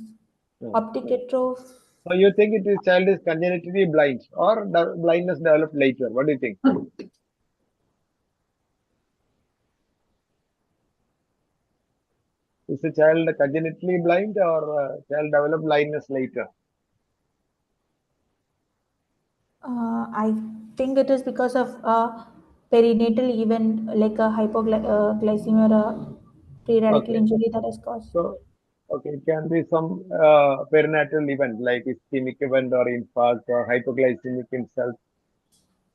Speaker 6: optic atrophy.
Speaker 5: So you think it is child is congenitally blind or the blindness developed later? What do you think? Is the child congenitally blind or child developed blindness later?
Speaker 6: I think it is because of a perinatal event like a hypoglycemia or a pre-radical
Speaker 5: Okay.
Speaker 6: injury that has caused.
Speaker 5: So, okay, it can be some perinatal event like ischemic event or infarct or hypoglycemic insult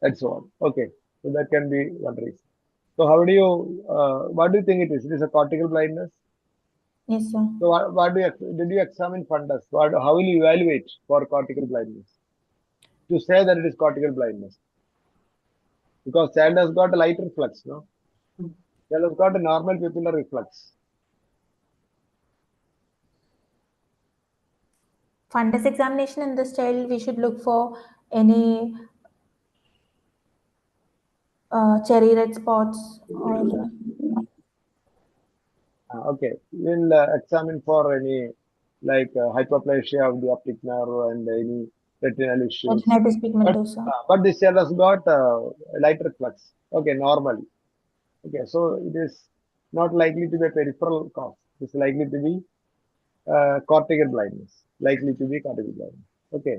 Speaker 5: and so on. Okay, so that can be one reason. So, what do you think it is? It is a cortical blindness.
Speaker 6: Yes, sir.
Speaker 5: So, did you examine fundus? How will you evaluate for cortical blindness? To say that it is cortical blindness, because child has got a light reflex, no? Child has got a normal pupillar reflex.
Speaker 6: Fundus examination in this child, we should look for any cherry red spots or
Speaker 5: Okay, we'll examine for any like hyperplasia of the optic nerve and any retinal issues.
Speaker 6: retinitis pigmentosa.
Speaker 5: But this child has got light reflex. Okay, normally. Okay, so it is not likely to be a peripheral cause. It's likely to be cortical blindness. Likely to be cortical blindness. Okay.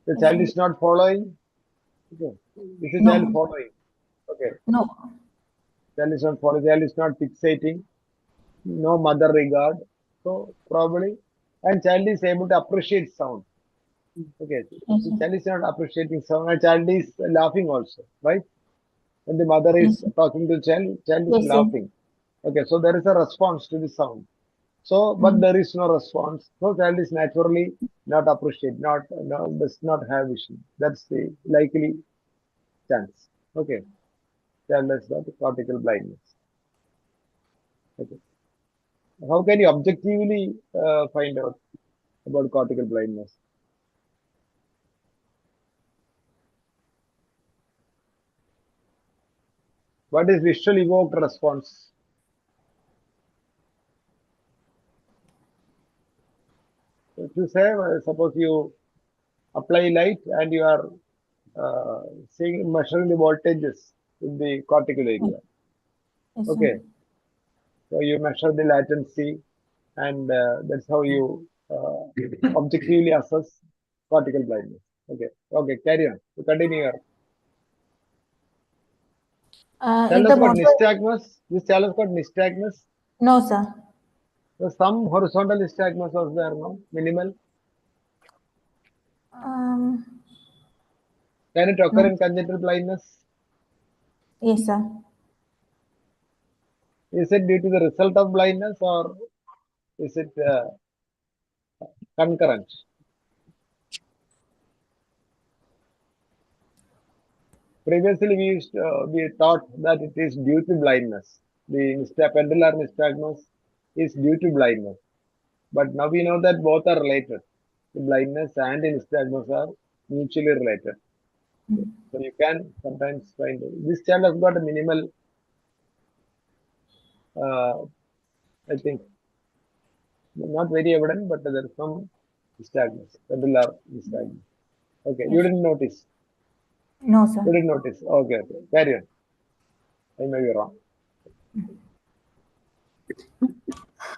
Speaker 5: The child is not following. Okay. Is the child
Speaker 6: No.
Speaker 5: following? Okay.
Speaker 6: No.
Speaker 5: Child is not following. Child is not fixating. No mother regard. So probably, and child is able to appreciate sound. Okay.
Speaker 6: Yes,
Speaker 5: The
Speaker 6: sir.
Speaker 5: child is not appreciating sound, and child is laughing also, right? When the mother is
Speaker 6: Yes.
Speaker 5: talking to child is
Speaker 6: Yes,
Speaker 5: laughing. Okay, so there is a response to the sound. So, but there is no response. So child is naturally not appreciate, does not have vision. That's the likely chance. Okay, child has got cortical blindness. Okay, how can you objectively find out about cortical blindness? What is visual evoked response? If you say, suppose you apply light and you are measuring the voltages in the cortical area.
Speaker 6: Yes,
Speaker 5: Okay,
Speaker 6: sir.
Speaker 5: so you measure the latency, and that's how you objectively assess cortical blindness. Okay, okay, carry on. You continue your.
Speaker 6: In
Speaker 5: Child
Speaker 6: the
Speaker 5: has got
Speaker 6: motor,
Speaker 5: nystagmus. This child has got nystagmus.
Speaker 6: no, sir.
Speaker 5: So some horizontal nystagmus was there, no? Minimal. Can it occur
Speaker 6: No.
Speaker 5: in congenital blindness?
Speaker 6: Yes, sir.
Speaker 5: Is it due to the result of blindness or is it concurrent? Previously, we thought that it is due to blindness. The pendular nystagmus is due to blindness, but now we know that both are related. The blindness and the nystagmus are mutually related. So you can sometimes find this child has got a minimal, I think, not very evident, but there is some nystagmus, pendular nystagmus. Okay, you didn't notice.
Speaker 6: No, sir.
Speaker 5: You didn't notice. Okay, okay, carry on. I may be wrong.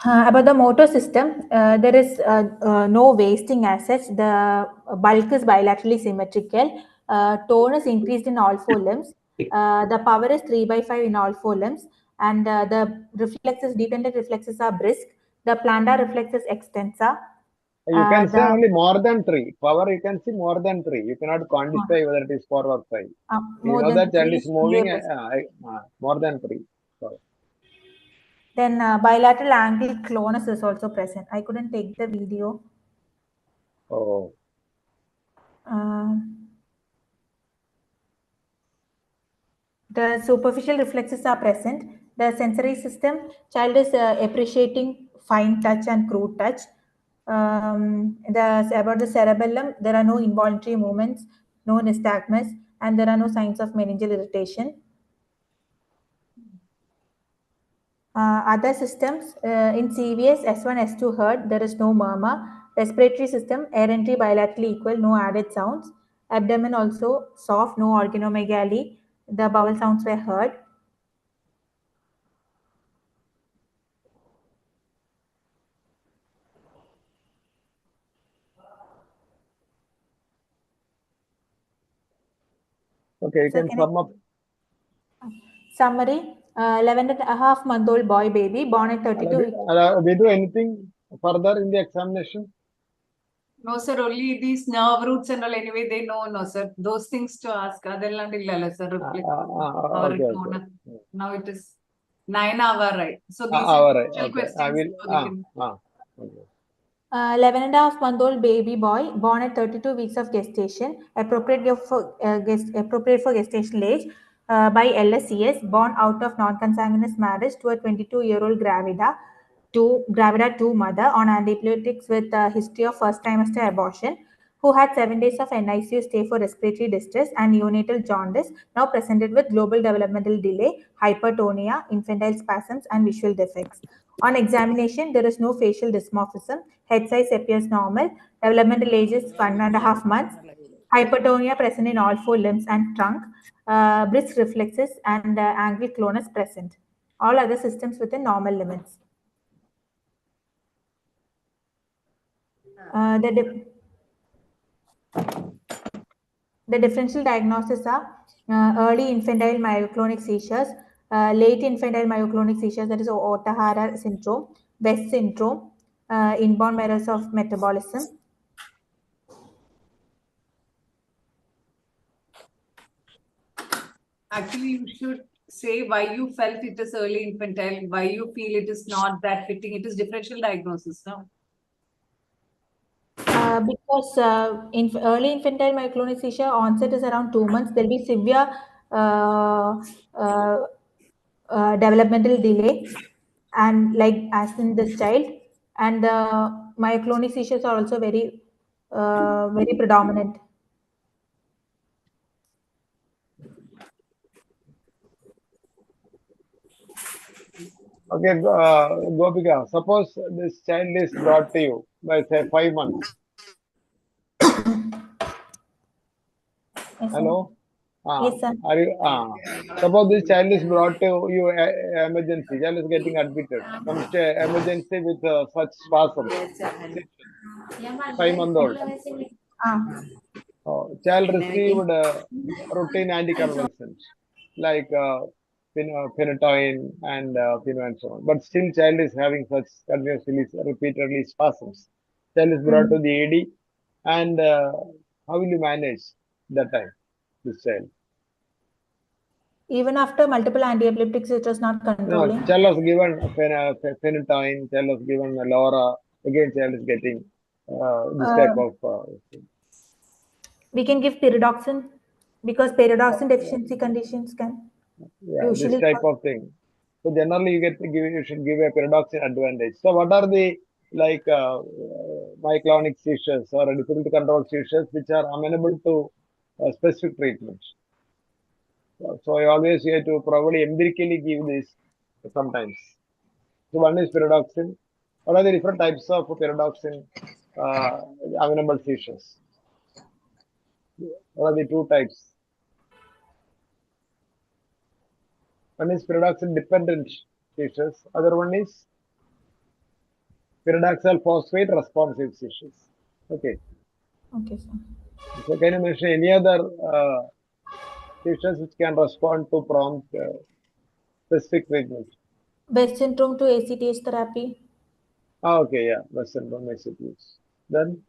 Speaker 6: About the motor system, there is no wasting as such. The bulk is bilaterally symmetrical. Tone is increased in all four limbs. The power is 3/5 in all four limbs. And the reflexes, dependent reflexes are brisk. The plantar reflexes extensor.
Speaker 5: You can say
Speaker 6: The
Speaker 5: only more than 3. Power, you can see more than 3. You cannot quantify whether it is 4 or 5. You
Speaker 6: more
Speaker 5: know
Speaker 6: than
Speaker 5: that child
Speaker 6: 3
Speaker 5: is
Speaker 6: is
Speaker 5: moving
Speaker 6: brisk.
Speaker 5: more than 3. So,
Speaker 6: Then bilateral angle clonus is also present. I couldn't take the video.
Speaker 5: oh,
Speaker 6: The superficial reflexes are present. The sensory system, child is appreciating fine touch and crude touch. About the cerebellum, there are no involuntary movements, no nystagmus, and there are no signs of meningeal irritation. Other systems, in CVS, S1, S2 heard, there is no murmur. Respiratory system, air entry bilaterally equal, no added sounds. Abdomen also soft, no organomegaly. The bowel sounds were heard.
Speaker 5: Okay, you can sum up.
Speaker 6: Summary, 11.5-month-old boy baby born at 32 weeks.
Speaker 5: We do anything further in the examination?
Speaker 7: No, sir, only these nerve roots and all anyway, they know, no, sir. Those things to ask. Sir.
Speaker 5: Okay.
Speaker 7: Now it is 9 hour, right? So these
Speaker 5: Right.
Speaker 7: are questions.
Speaker 5: I will.
Speaker 7: Okay.
Speaker 6: 11.5-month-old baby boy born at 32 weeks of gestation, appropriate for gestational age, by LSCS, born out of non-consanguineous marriage to a 22-year-old gravida 2 mother on antibiotics with a history of first trimester abortion, who had 7 days of NICU stay for respiratory distress and neonatal jaundice, now presented with global developmental delay, hypertonia, infantile spasms, and visual defects. On examination, there is no facial dysmorphism. Head size appears normal. Developmental age is 1.5 months. Hypertonia present in all 4 limbs and trunk. Brisk reflexes and angle clonus present. All other systems within normal limits. The differential diagnoses are early infantile myoclonic seizures, late infantile myoclonic seizures, that is Ohtahara syndrome, West syndrome, inborn errors of metabolism.
Speaker 7: Actually, you should say why you felt it is early infantile, why you feel it is not that fitting. It is differential diagnosis, no?
Speaker 6: Because early infantile myoclonic seizure onset is around 2 months. There will be severe developmental delay, and like as in this child, and myoclonic seizures are also very predominant.
Speaker 5: Okay, Gopika, suppose this child is brought to you by say 5 months.
Speaker 6: Yes,
Speaker 5: Hello?
Speaker 6: Yes, sir.
Speaker 5: Are you, suppose this child is brought to you emergency, child is getting admitted, comes to emergency with such spasms. 5-month-old. Child received routine anticonvulsants like phenytoin and and so on. But still child is having such continuously, repeatedly spasms. Child is brought to the AD, and how will you manage that time, this child?
Speaker 6: Even after multiple antiepileptics, it was not controlling.
Speaker 5: No, child was given phenytoin, child was given Laura, again child is getting this type of...
Speaker 6: we can give pyridoxine, because pyridoxine deficiency conditions can usually...
Speaker 5: this type of thing. So generally you should give a pyridoxine advantage. So what are the myoclonic seizures or difficult to control seizures which are amenable to specific treatment? So I always have to probably empirically give this sometimes. So one is pyridoxine. What are the different types of pyridoxine amenable seizures? What are the 2 types? One is pyridoxine dependent seizures. Other one is pyridoxal phosphate responsive seizures. Okay.
Speaker 6: Okay, sir.
Speaker 5: So can you mention any other seizures which can respond to prompt specific treatment?
Speaker 6: West syndrome to ACTH therapy.
Speaker 5: Okay, yeah, West syndrome ACTH. Then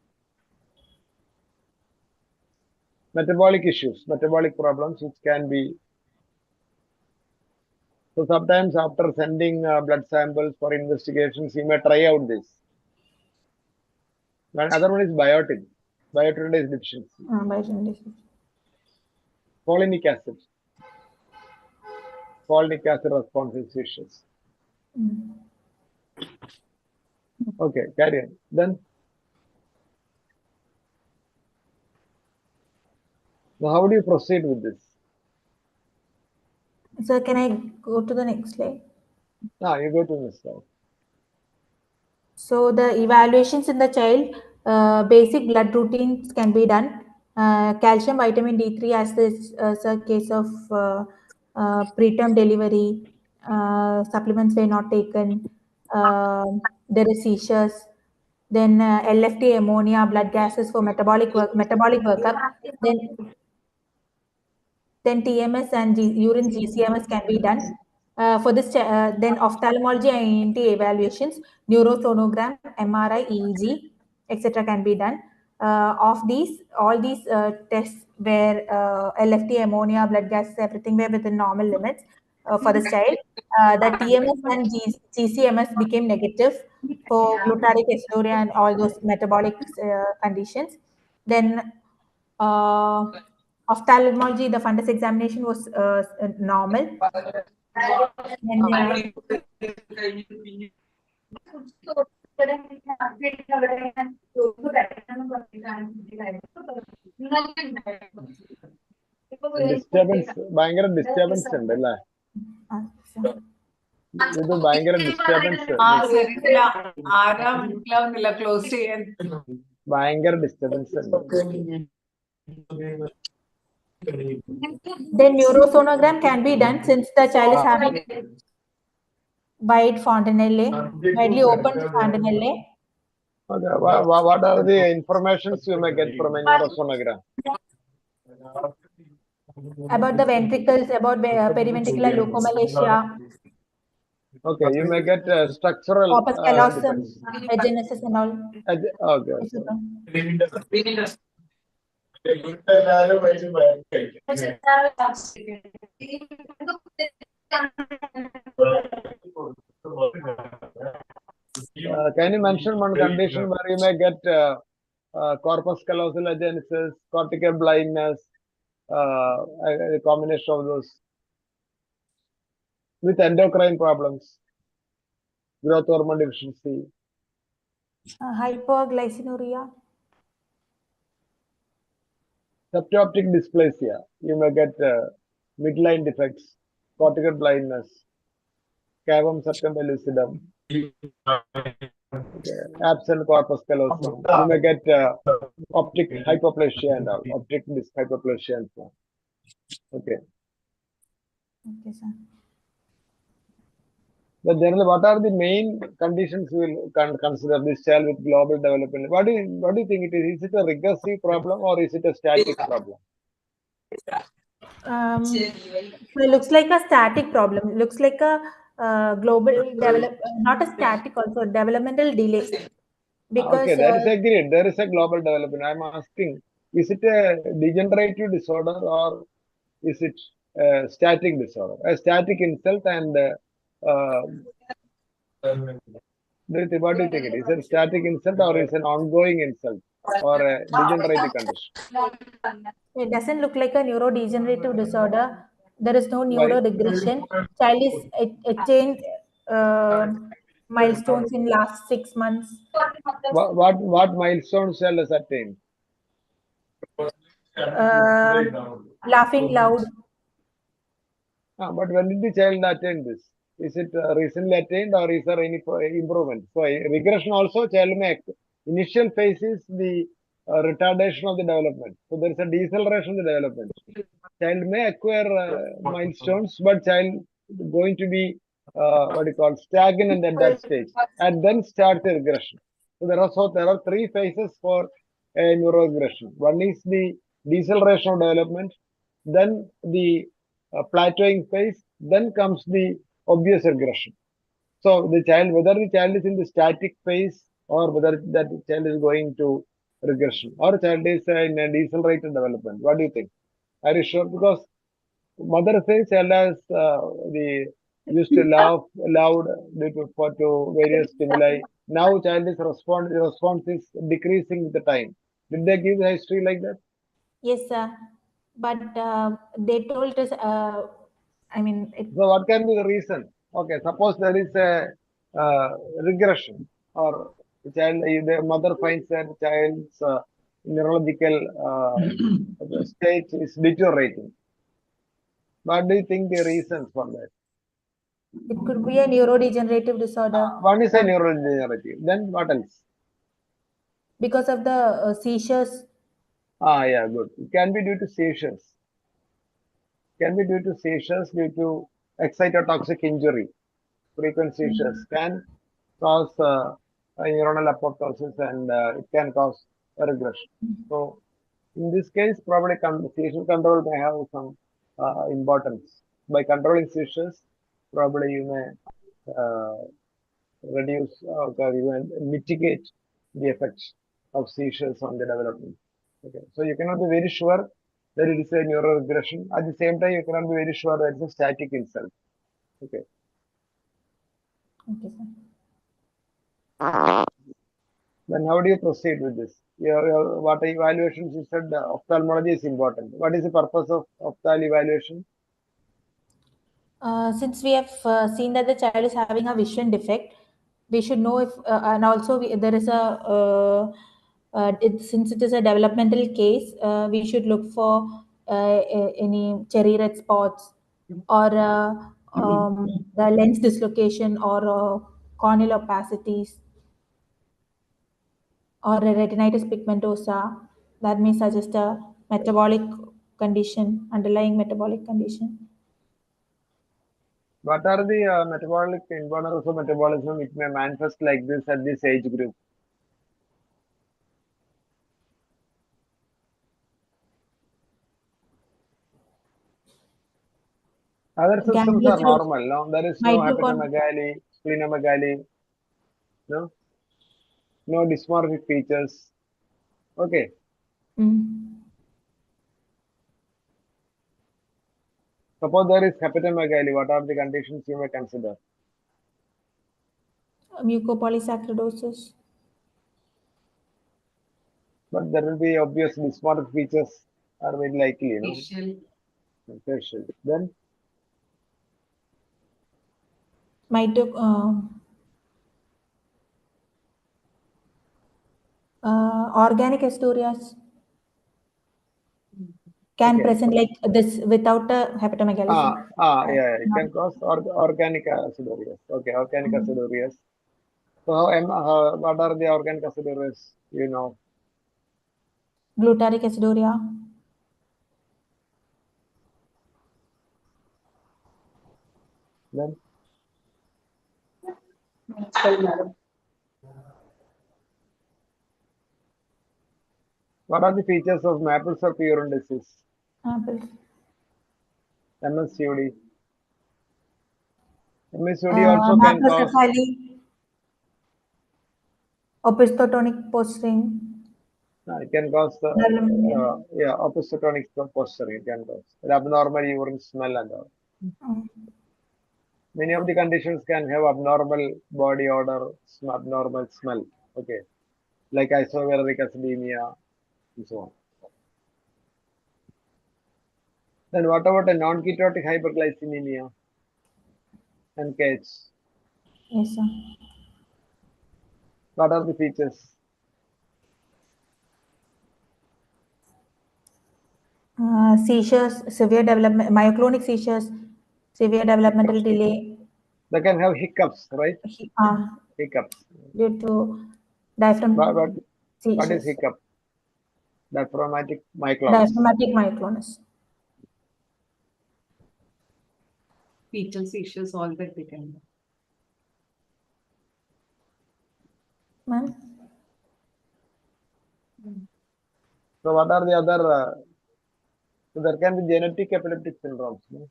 Speaker 5: metabolic issues, metabolic problems which can be... So sometimes after sending blood samples for investigations, you may try out this. And other one is biotin, biotinidase deficiency.
Speaker 6: Biotin deficiency.
Speaker 5: Folinic acid. folic acid response is vicious. Okay, carry on. Then, now how do you proceed with this?
Speaker 6: So can I go to the next slide?
Speaker 5: You go to this slide.
Speaker 6: So the evaluations in the child, basic blood routines can be done. Calcium, vitamin D3 as a case of preterm delivery. Supplements were not taken. There is seizures. Then LFT, ammonia, blood gases for metabolic workup. Then TMS and urine GCMS can be done. For this, then ophthalmology and ENT evaluations, neurosonogram, MRI, EEG, etc. can be done. Of these, all these tests where LFT, ammonia, blood gases, everything were within normal limits for this child. The TMS and GCMS became negative for glutaric aciduria and all those metabolic conditions. Then ophthalmology, the fundus examination was normal. And,
Speaker 5: disturbance ഭയങ്കര disturbance ഉണ്ട് അല്ലേ? ഇത് ഭയങ്കര disturbance
Speaker 7: close ചെയ്യാൻ
Speaker 5: ഭയങ്കര disturbance ഉണ്ട്.
Speaker 6: Then neurosonogram can be done since the child is having wide fontanelle, widely opened fontanelle.
Speaker 5: Okay. What are the informations you may get from a neurosonogram?
Speaker 6: About the ventricles, about periventricular leukomalacia.
Speaker 5: Okay, you may get structural
Speaker 6: corpus callosum, agenesis and all.
Speaker 5: Okay. Can you mention one condition where you may get corpus callosal agenesis, cortical blindness, a combination of those with endocrine problems, growth hormone deficiency,
Speaker 6: Hypoglycinuria,
Speaker 5: septoptic dysplasia? You may get midline defects, cortical blindness, cavum septum pellucidum, absent corpus callosum. You may get optic hypoplasia and all, optic disc hypoplasia and so on. Okay.
Speaker 6: Okay, sir.
Speaker 5: But generally, what are the main conditions we will consider this child with global development? What do you think it is? Is it a regressive problem or is it a static problem?
Speaker 6: So it looks like a static problem. It looks like a global not a static, also developmental delay. Because
Speaker 5: okay, that is agreed. There is a global development. I am asking, is it a degenerative disorder or is it a static disorder? A static insult and what do you think it is? Is it a static insult or is it an ongoing insult or a degenerative condition?
Speaker 6: It doesn't look like a neurodegenerative disorder. There is no neuroregression. Child is attained milestones in last 6 months.
Speaker 5: What milestones child has attained?
Speaker 6: Laughing loud.
Speaker 5: But when did the child attain this? Is it recently attained or is there any improvement? So regression also, child may initial phase is the retardation of the development. So there is a deceleration of the development. Child may acquire milestones, but child going to be stagnant at that stage, and then start the regression. So there are 3 phases for a neuroregression. One is the deceleration of development, then the plateauing phase, then comes the obvious regression. So the child, whether the child is in the static phase or whether that child is going to regression or child is in a decelerated development, what do you think? Are you sure? Because mother says child has used to laugh loud due to various stimuli. Now child is response is decreasing with the time. Did they give the history like that?
Speaker 6: Yes, sir. But they told us I mean,
Speaker 5: So what can be the reason? Okay, suppose there is a regression, or the child, the mother finds that child's neurological state is deteriorating. What do you think the reasons for that?
Speaker 6: it could be a neurodegenerative disorder.
Speaker 5: One is a neurodegenerative. Then what else?
Speaker 6: Because of the seizures.
Speaker 5: Yeah, good. It can be due to seizures. Can be due to seizures due to excitotoxic injury. Frequent seizures can cause a neuronal apoptosis, and it can cause a regression. So in this case, probably seizure control may have some importance. By controlling seizures, probably you may reduce or even mitigate the effects of seizures on the development. Okay, so you cannot be very sure that it is a neuroregression. At the same time, you cannot be very sure that it's a static insult. Okay.
Speaker 6: Okay, sir.
Speaker 5: Then how do you proceed with this? What evaluations you said ophthalmology is important. What is the purpose of ophthalm evaluation?
Speaker 6: Since we have seen that the child is having a vision defect, we should know if, and also there is since it is a developmental case, we should look for any cherry red spots or the lens dislocation or corneal opacities or a retinitis pigmentosa that may suggest a metabolic condition, underlying metabolic condition.
Speaker 5: What are the metabolic imbalances of metabolism which may manifest like this at this age group? Other systems are normal. No, there is no hepatomegaly, splenomegaly, no dysmorphic features. Okay. Suppose there is hepatomegaly, what are the conditions you may consider?
Speaker 6: Mucopolysaccharidosis.
Speaker 5: But there will be obvious dysmorphic features are very likely, you know. Facial. Then?
Speaker 6: Organic astorias can present like this without a hepatomegaly.
Speaker 5: Yeah, it can cause organic acidurias. Okay, organic acidurias. So, what are the organic acidurias? You know.
Speaker 6: Glutaric aciduria.
Speaker 5: Then? What are the features of maple syrup urine disease? MSUD. MSUD also can cause
Speaker 6: opistotonic posturing.
Speaker 5: It can cause opistotonic posturing. It can cause abnormal urine smell and all. Many of the conditions can have abnormal body odor, abnormal smell. Okay, like isovaleric acidemia and so on. Then what about a non-ketotic hyperglycemia and NKH?
Speaker 6: Yes, sir.
Speaker 5: What are the features?
Speaker 6: Seizures, severe development, myoclonic seizures, severe developmental delay.
Speaker 5: They can have hiccups, right? Hiccups.
Speaker 6: Due to diaphragm seizures.
Speaker 5: What is hiccup? Diaphragmatic myoclonus.
Speaker 6: Diaphragmatic myoclonus.
Speaker 7: Fetal seizures, all that they can do.
Speaker 6: Ma'am?
Speaker 5: So what are the other, so there can be genetic epileptic syndromes. No?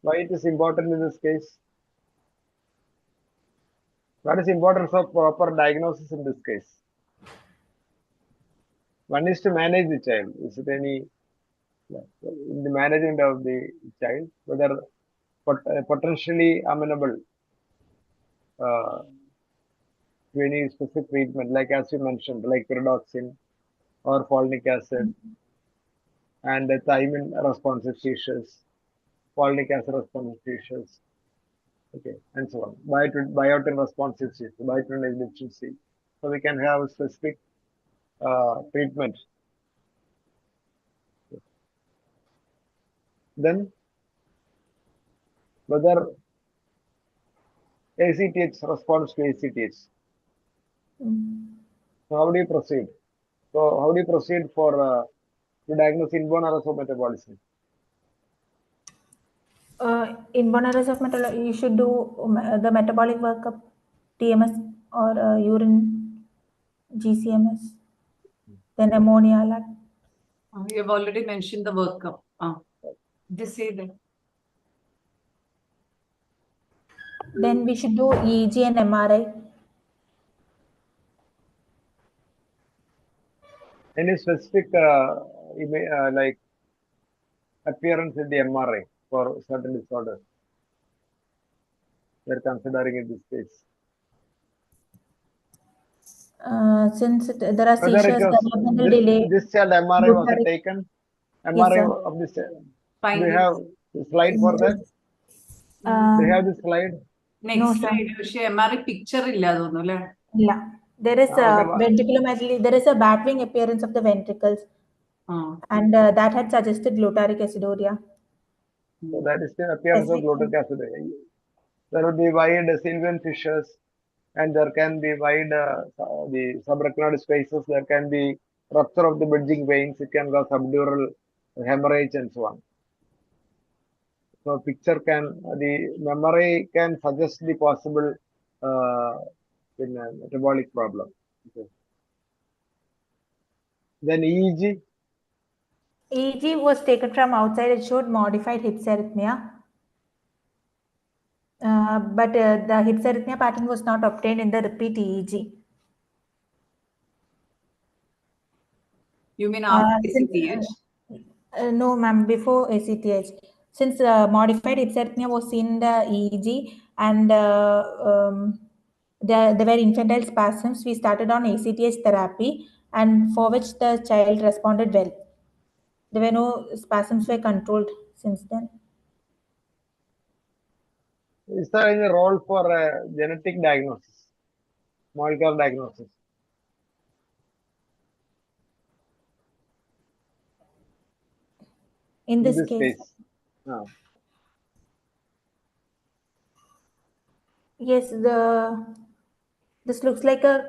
Speaker 5: Why it is important in this case? What is the importance of proper diagnosis in this case? One is to manage the child. Is it any, in the management of the child, whether potentially amenable to any specific treatment, like as you mentioned, like pyridoxine or folinic acid and thiamine responsive seizures. folic acid responsive tissues, okay, and so on. Biotin responsive tissues, biotin deficiency. So we can have a specific treatment. Then whether ACTH responds to ACTH. So how do you proceed? So how do you proceed for to diagnose inborn errors of metabolism?
Speaker 6: Inborn errors of metabolism, you should do the metabolic workup, TMS or urine GCMS, then ammonia lab.
Speaker 7: You have already mentioned the workup. Just say that.
Speaker 6: Then we should do EEG and MRI.
Speaker 5: Any specific like appearance in the MRI for certain disorders? We're considering in this case.
Speaker 6: Since there are
Speaker 5: Whether it
Speaker 6: seizures,
Speaker 5: was
Speaker 6: developmental delay.
Speaker 5: this child MRI was it taken? MRI
Speaker 6: Yes,
Speaker 5: of this.
Speaker 7: Fine.
Speaker 5: Do you have the slide for that? Do you have the slide?
Speaker 7: Next
Speaker 6: No,
Speaker 7: slide. MRI picture
Speaker 6: Yeah, there is a ventriculometry. There is a batwing appearance of the ventricles, and that had suggested glutaric aciduria.
Speaker 5: So that is the appearance of glutaric acid. There will be wide sylvian fissures, and there can be wide the subarachnoid spaces. There can be rupture of the bridging veins. It can cause subdural hemorrhage and so on. So picture can, the memory can suggest the possible metabolic problem. Okay. Then EEG.
Speaker 6: EEG was taken from outside. It showed modified hypsarrhythmia. But the hypsarrhythmia pattern was not obtained in the repeat EEG.
Speaker 7: You mean after ACTH?
Speaker 6: No, ma'am, before ACTH. Since modified hypsarrhythmia was seen in the EEG and there were infantile spasms, we started on ACTH therapy, and for which the child responded well. There were no spasms were controlled since then.
Speaker 5: Is there any role for genetic diagnosis, molecular diagnosis?
Speaker 6: In this case.
Speaker 5: No.
Speaker 6: Yes, this looks like a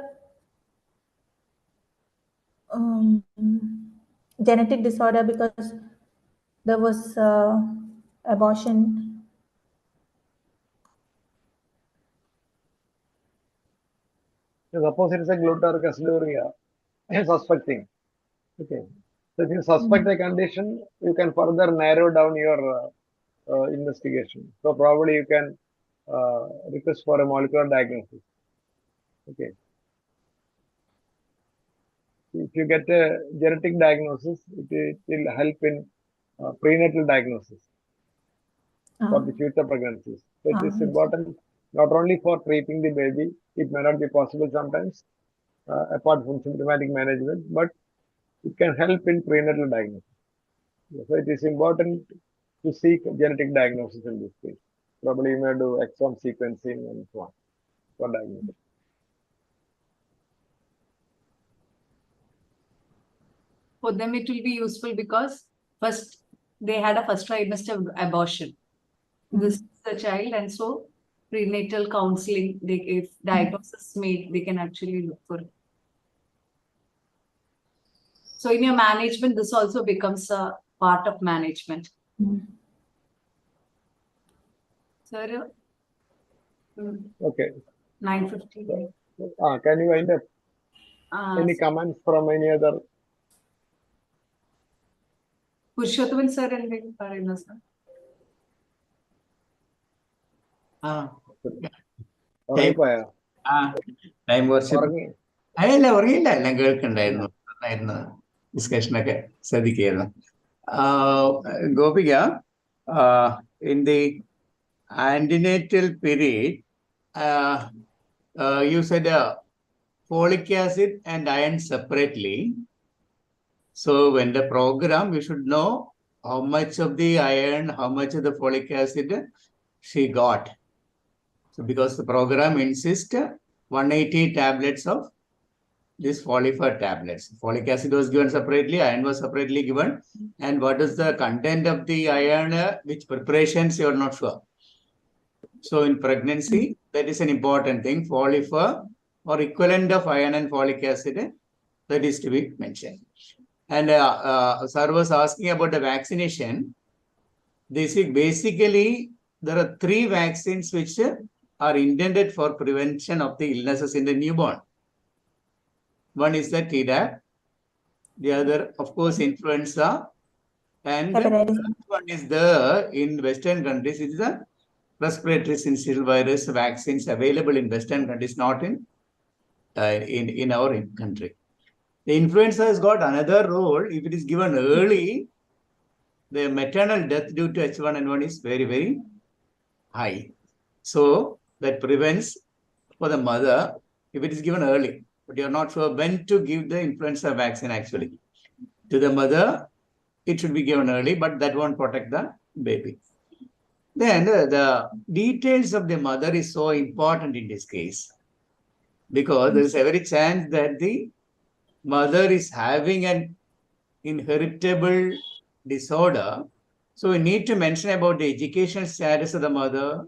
Speaker 6: genetic disorder because there was abortion.
Speaker 5: Suppose it is a glutaric aciduria, suspecting. Okay. So if you suspect a condition, you can further narrow down your investigation. So probably you can request for a molecular diagnosis. Okay. If you get a genetic diagnosis, it will help in prenatal diagnosis for the future pregnancies. So it is important not only for treating the baby, it may not be possible sometimes, apart from symptomatic management, but it can help in prenatal diagnosis. So it is important to seek genetic diagnosis in this case. Probably you may do exome sequencing and so on for diagnosis.
Speaker 7: For them, it will be useful because first they had a first trimester abortion. This is the child, and so prenatal counseling, if diagnosis made, they can actually look for it. So in your management, this also becomes a part of management. Sir,
Speaker 5: okay.
Speaker 7: 9:50.
Speaker 5: Can you wind up? Any comments from any other?
Speaker 7: Purushothaman sir എന്തെങ്കിലും പറയുന്നു sir?
Speaker 9: Time കുറച്ച് അല്ല ഉറങ്ങിയില്ല, എല്ലാം കേൾക്കണ്ടായിരുന്നു, നന്നായിരുന്നു, ഡിസ്കഷനൊക്കെ ശ്രദ്ധിക്കായിരുന്നു. Gopika, in the antenatal period, you said folic acid and iron separately. So when the program, you should know how much of the iron, how much of the folic acid she got. So because the program insists 180 tablets of this folifer tablets. Folic acid was given separately, iron was separately given. And what is the content of the iron, which preparations you are not sure. So in pregnancy, that is an important thing. Folifer or equivalent of iron and folic acid, that is to be mentioned. And sir was asking about the vaccination. This is basically, there are 3 vaccines which are intended for prevention of the illnesses in the newborn. One is the Tdap, the other, of course, influenza, and the third one is in Western countries, it is the respiratory syncytial virus vaccines available in Western countries, not in our country. The influenza has got another role. If it is given early, the maternal death due to H1N1 is very, very high. So that prevents for the mother if it is given early. But you are not sure when to give the influenza vaccine actually. To the mother, it should be given early, but that won't protect the baby. Then the details of the mother is so important in this case, because there is every chance that the mother is having an inheritable disorder. So we need to mention about the educational status of the mother,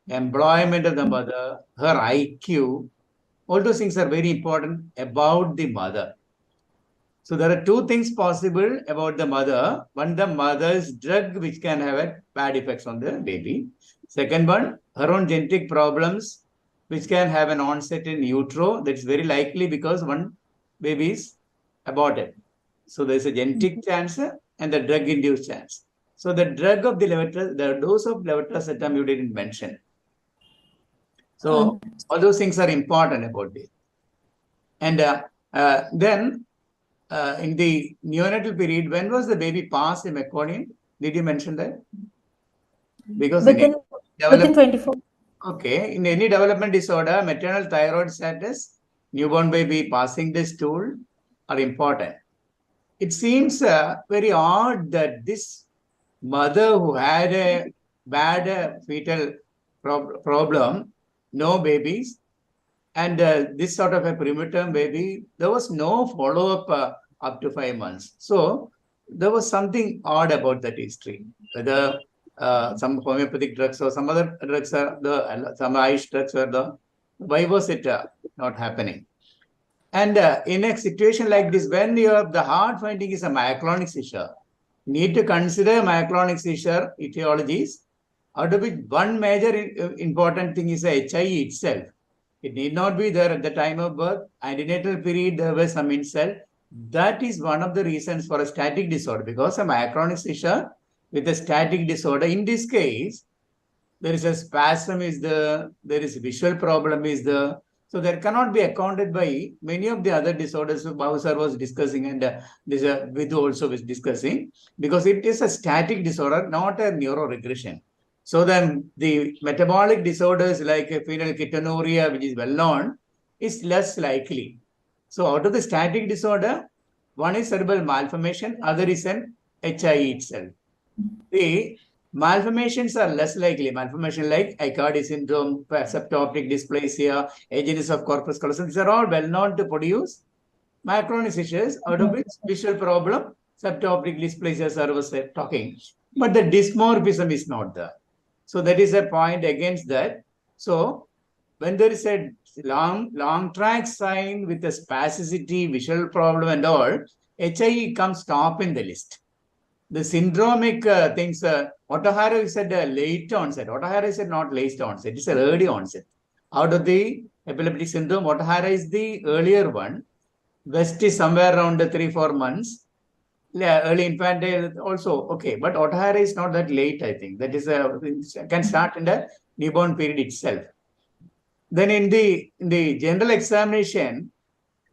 Speaker 9: employment of the mother, her IQ. All those things are very important about the mother. So there are 2 things possible about the mother. One, the mother's drug, which can have bad effects on the baby. Second one, her own genetic problems, which can have an onset in utero. That's very likely because one baby is aborted. So there's a genetic chance and the drug-induced chance. So the drug of the dose of levetiracetam you didn't mention. So all those things are important about it. And then in the neonatal period, when was the baby passed in meconium? Did you mention that? Because
Speaker 6: within 24.
Speaker 9: Okay, in any development disorder, maternal thyroid status, newborn baby passing the stool are important. It seems very odd that this mother who had a bad fetal problem, no babies, and this sort of a premature baby, there was no follow-up up to 5 months. So there was something odd about that history. Whether some homeopathic drugs or some other drugs are some Irish drugs are why was it not happening? And in a situation like this, when you have the hard finding is a myoclonic seizure, need to consider myoclonic seizure etiologies. Out of which one major important thing is the HIE itself. It need not be there at the time of birth. Antenatal period, there was some insult. That is one of the reasons for a static disorder, because a myoclonic seizure with a static disorder, in this case, there is a spasm is there is a visual problem is there. So there cannot be accounted by many of the other disorders Babu sir was discussing, and this Vidhu also was discussing, because it is a static disorder, not a neuroregression. So then the metabolic disorders like phenylketonuria, which is well known, is less likely. So out of the static disorder, one is cerebral malformation, other is an HIE itself. The malformations are less likely. Malformation like Aicardi syndrome, septo-optic dysplasia, agenesis of corpus callosum, these are all well known to produce myoclonic seizures, out of which visual problem, septo-optic dysplasia, sir was talking. But the dysmorphism is not there. So that is a point against that. So when there is a long track sign with a spasticity, visual problem and all, HIE comes top in the list. The syndromic things, Otohara said late onset. Otohara said not late onset. It's an early onset. Out of the epileptic syndrome, Otohara is the earlier one. West is somewhere around 3-4 months. Early infantile also okay, but Otohara is not that late. I think that is can start in the newborn period itself. Then in the general examination,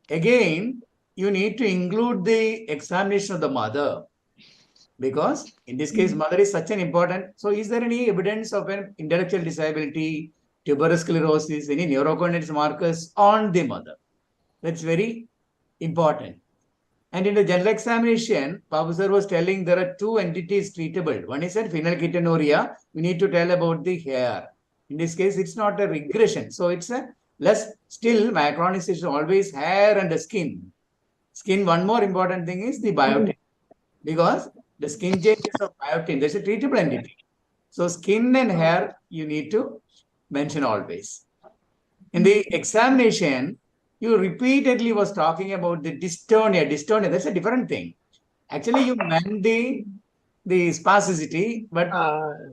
Speaker 9: again you need to include the examination of the mother, because in this case mother is such an important. So is there any evidence of an intellectual disability, tuberous sclerosis, any neurocognitive markers on the mother? That's very important. And in the general examination, Babu sir was telling there are two entities treatable. One is a phenylketonuria. We need to tell about the hair. In this case, it's not a regression. So it's a less, still myoclonic is always hair and the skin. Skin, one more important thing is the biotin. Because the skin changes of biotin, there's a treatable entity. So skin and hair, you need to mention always. In the examination, you repeatedly was talking about the dystonia. Dystonia, that's a different thing. Actually, you meant the spasticity, but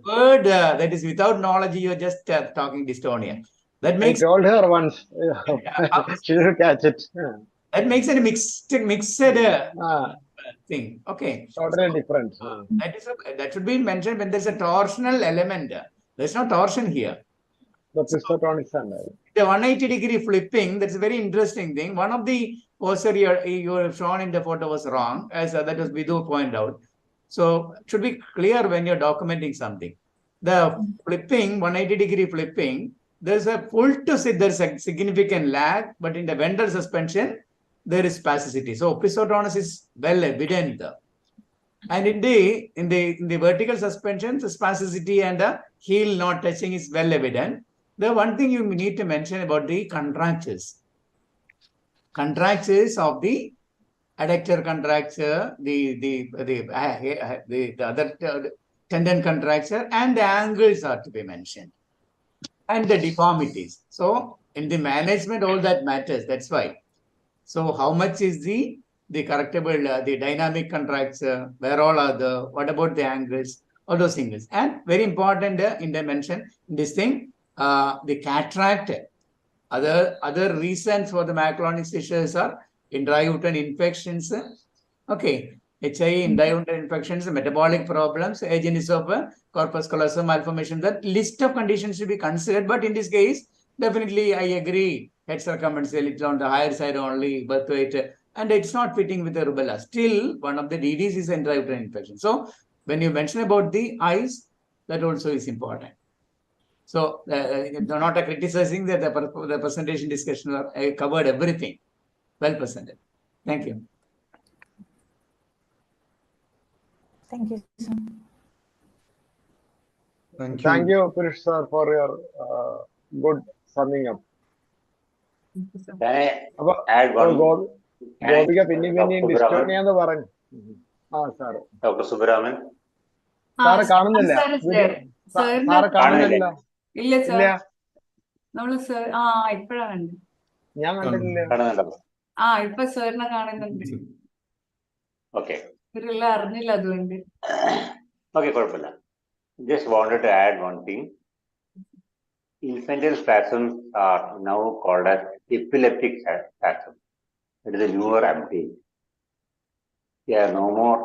Speaker 9: word that is without knowledge, you're just talking dystonia. That makes
Speaker 5: I told her once. She didn't catch it.
Speaker 9: that makes it a mixed thing. Okay.
Speaker 5: Totally different.
Speaker 9: That should be mentioned when there's a torsional element. There's no torsion here.
Speaker 5: The pistotonic center.
Speaker 9: The 180-degree flipping, that's a very interesting thing. One of the poster you have shown in the photo was wrong, as that was Vidhu pointed out. So it should be clear when you're documenting something. The flipping, 180-degree flipping, there's a pull to sit, there's a significant lag, but in the ventral suspension, there is spasticity. So pistotonus is well evident. And in the vertical suspension, the spasticity and the heel not touching is well evident. The one thing you need to mention about the contractures. Contractures of the adductor contracture, the other tendon contracture, and the angles are to be mentioned. And the deformities. So in the management, all that matters. That's why. So how much is the correctable, the dynamic contracture, where all are the, what about the angles, all those things. And very important in dimension, in this thing, the cataract, other reasons for the myoclonic seizures are intrauterine infections, okay, HIE, intrauterine infections, metabolic problems, agenesis of corpus callosum malformation. That list of conditions should be considered, but in this case, definitely I agree. Head circumference a little on the higher side only, birth weight, and it's not fitting with the rubella. Still, one of the DDs is intrauterine infection. So, when you mention about the eyes, that also is important. So, not a criticizing that the presentation discussion covered everything. Well presented. Thank you.
Speaker 6: Thank you, sir.
Speaker 5: Thank you, Pirish sir, for your good summing up.
Speaker 8: Can I add one?
Speaker 5: Gopika pinning dystonia എന്ന് പറഞ്ഞു. Sir.
Speaker 8: Dr. Subramanian.
Speaker 5: Sir കാണുന്നില്ല. Sir കാണുന്നില്ല.
Speaker 7: ഇല്ല sir. നമ്മള് sir ഇപ്പഴാണ്
Speaker 5: ഞാൻ കണ്ടില്ല.
Speaker 7: ഇപ്പൊ സാറിനെ കാണുന്നുണ്ട്.
Speaker 8: Okay.
Speaker 7: ഇവരെല്ലാം അറിഞ്ഞില്ല അതുകൊണ്ട്.
Speaker 8: Okay, കുഴപ്പമില്ല. Just wanted to add one thing. Infantile spasms are now called as epileptic spasms. It is a newer update. They are no more,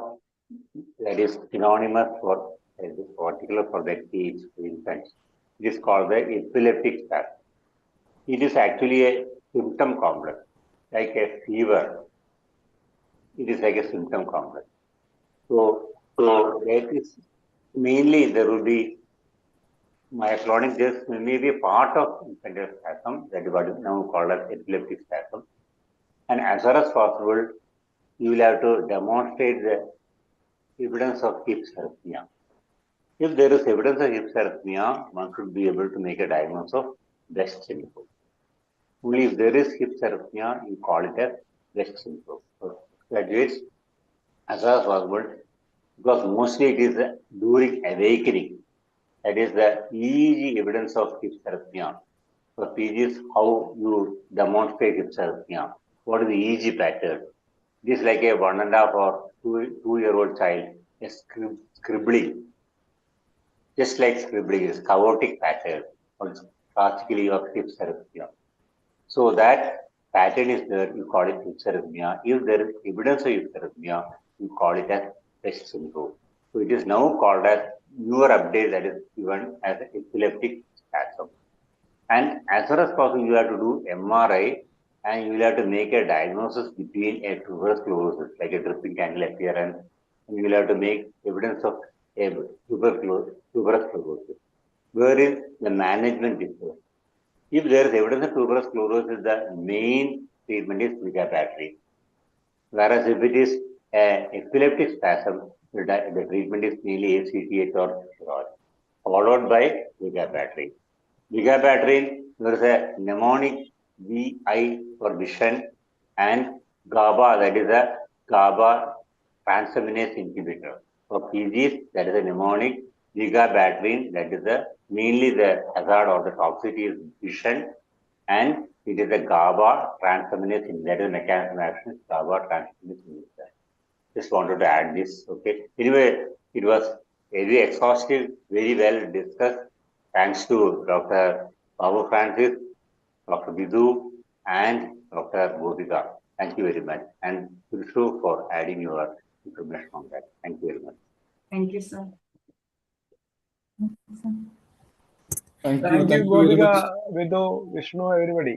Speaker 8: that is synonymous for particular for the kids, infants. It is called the epileptic spasm. It is actually a symptom complex, like a fever. It is like a symptom complex. So that is mainly there will be myoclonic, this may be a part of infantile spasm, that is what is now called as epileptic spasm. And as far as possible, you will have to demonstrate the evidence of hypsarrhythmia. If there is evidence of hypsarrhythmia, one should be able to make a diagnosis of West syndrome. Only if there is hypsarrhythmia, you call it as West syndrome. So, graduates, as far as possible, because mostly it is during awakening. That is the EEG evidence of hypsarrhythmia. For PG is how you demonstrate hypsarrhythmia. What is the EEG pattern? It is like a 1.5 or 2-year-old child is scribbling. Just like scribbling is chaotic pattern, or classically of hypsarrhythmia. So that pattern is there, you call it hypsarrhythmia. If there is evidence of hypsarrhythmia, you call it as West syndrome. So it is now called as newer update, that is given as an epileptic spasm. And as far as possible, you have to do MRI and you will have to make a diagnosis between a tuberous sclerosis, like a dripping candle appearance, and you will have to make evidence of a tuberous sclerosis. Where is the management difference? If there is evidence of tuberous sclerosis, the main treatment is beta battery. Whereas if it is an epileptic spasm, the treatment is mainly ACTH or steroid, followed by vigabatrin. Vigabatrin, there is a mnemonic VI for vision, and GABA, that is a GABA transaminase inhibitor. For PGs, that is a mnemonic vigabatrin, that is mainly the hazard or the toxicity is vision, and it is a GABA transaminase inhibitor. That is the mechanism of action, GABA transaminase inhibitor. Just wanted to add this. Okay. Anyway, it was very exhaustive, very well discussed. Thanks to Dr. Babu Francis, Dr. Vidhu, and Dr. Gopika. Thank you very much. And Vishnu for adding your information on that. Thank you very much.
Speaker 7: Thank you, sir.
Speaker 1: Thank you.
Speaker 5: Thank you,
Speaker 1: Thank you very much.
Speaker 5: Gopika, Vidhu, Vishnu, everybody.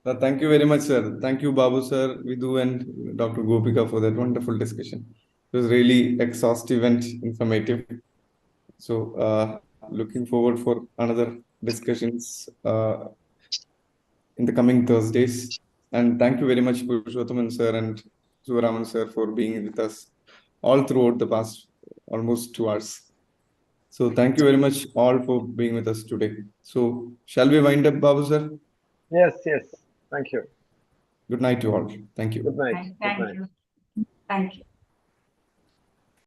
Speaker 1: Thank you very much, sir. Thank you, Babu sir, Vidhu, and Dr. Gopika for that wonderful discussion. It was really exhaustive and informative. So, looking forward for another discussions in the coming Thursdays. And thank you very much, Purushothaman sir and Suvaraman sir, for being with us all throughout the past almost 2 hours. So thank you very much all for being with us today. So shall we wind up, Babu sir?
Speaker 5: Yes, yes. Thank you.
Speaker 1: Good night to all. Thank you.
Speaker 5: Good night.
Speaker 7: Thank
Speaker 5: Good night.
Speaker 7: you. Thank you.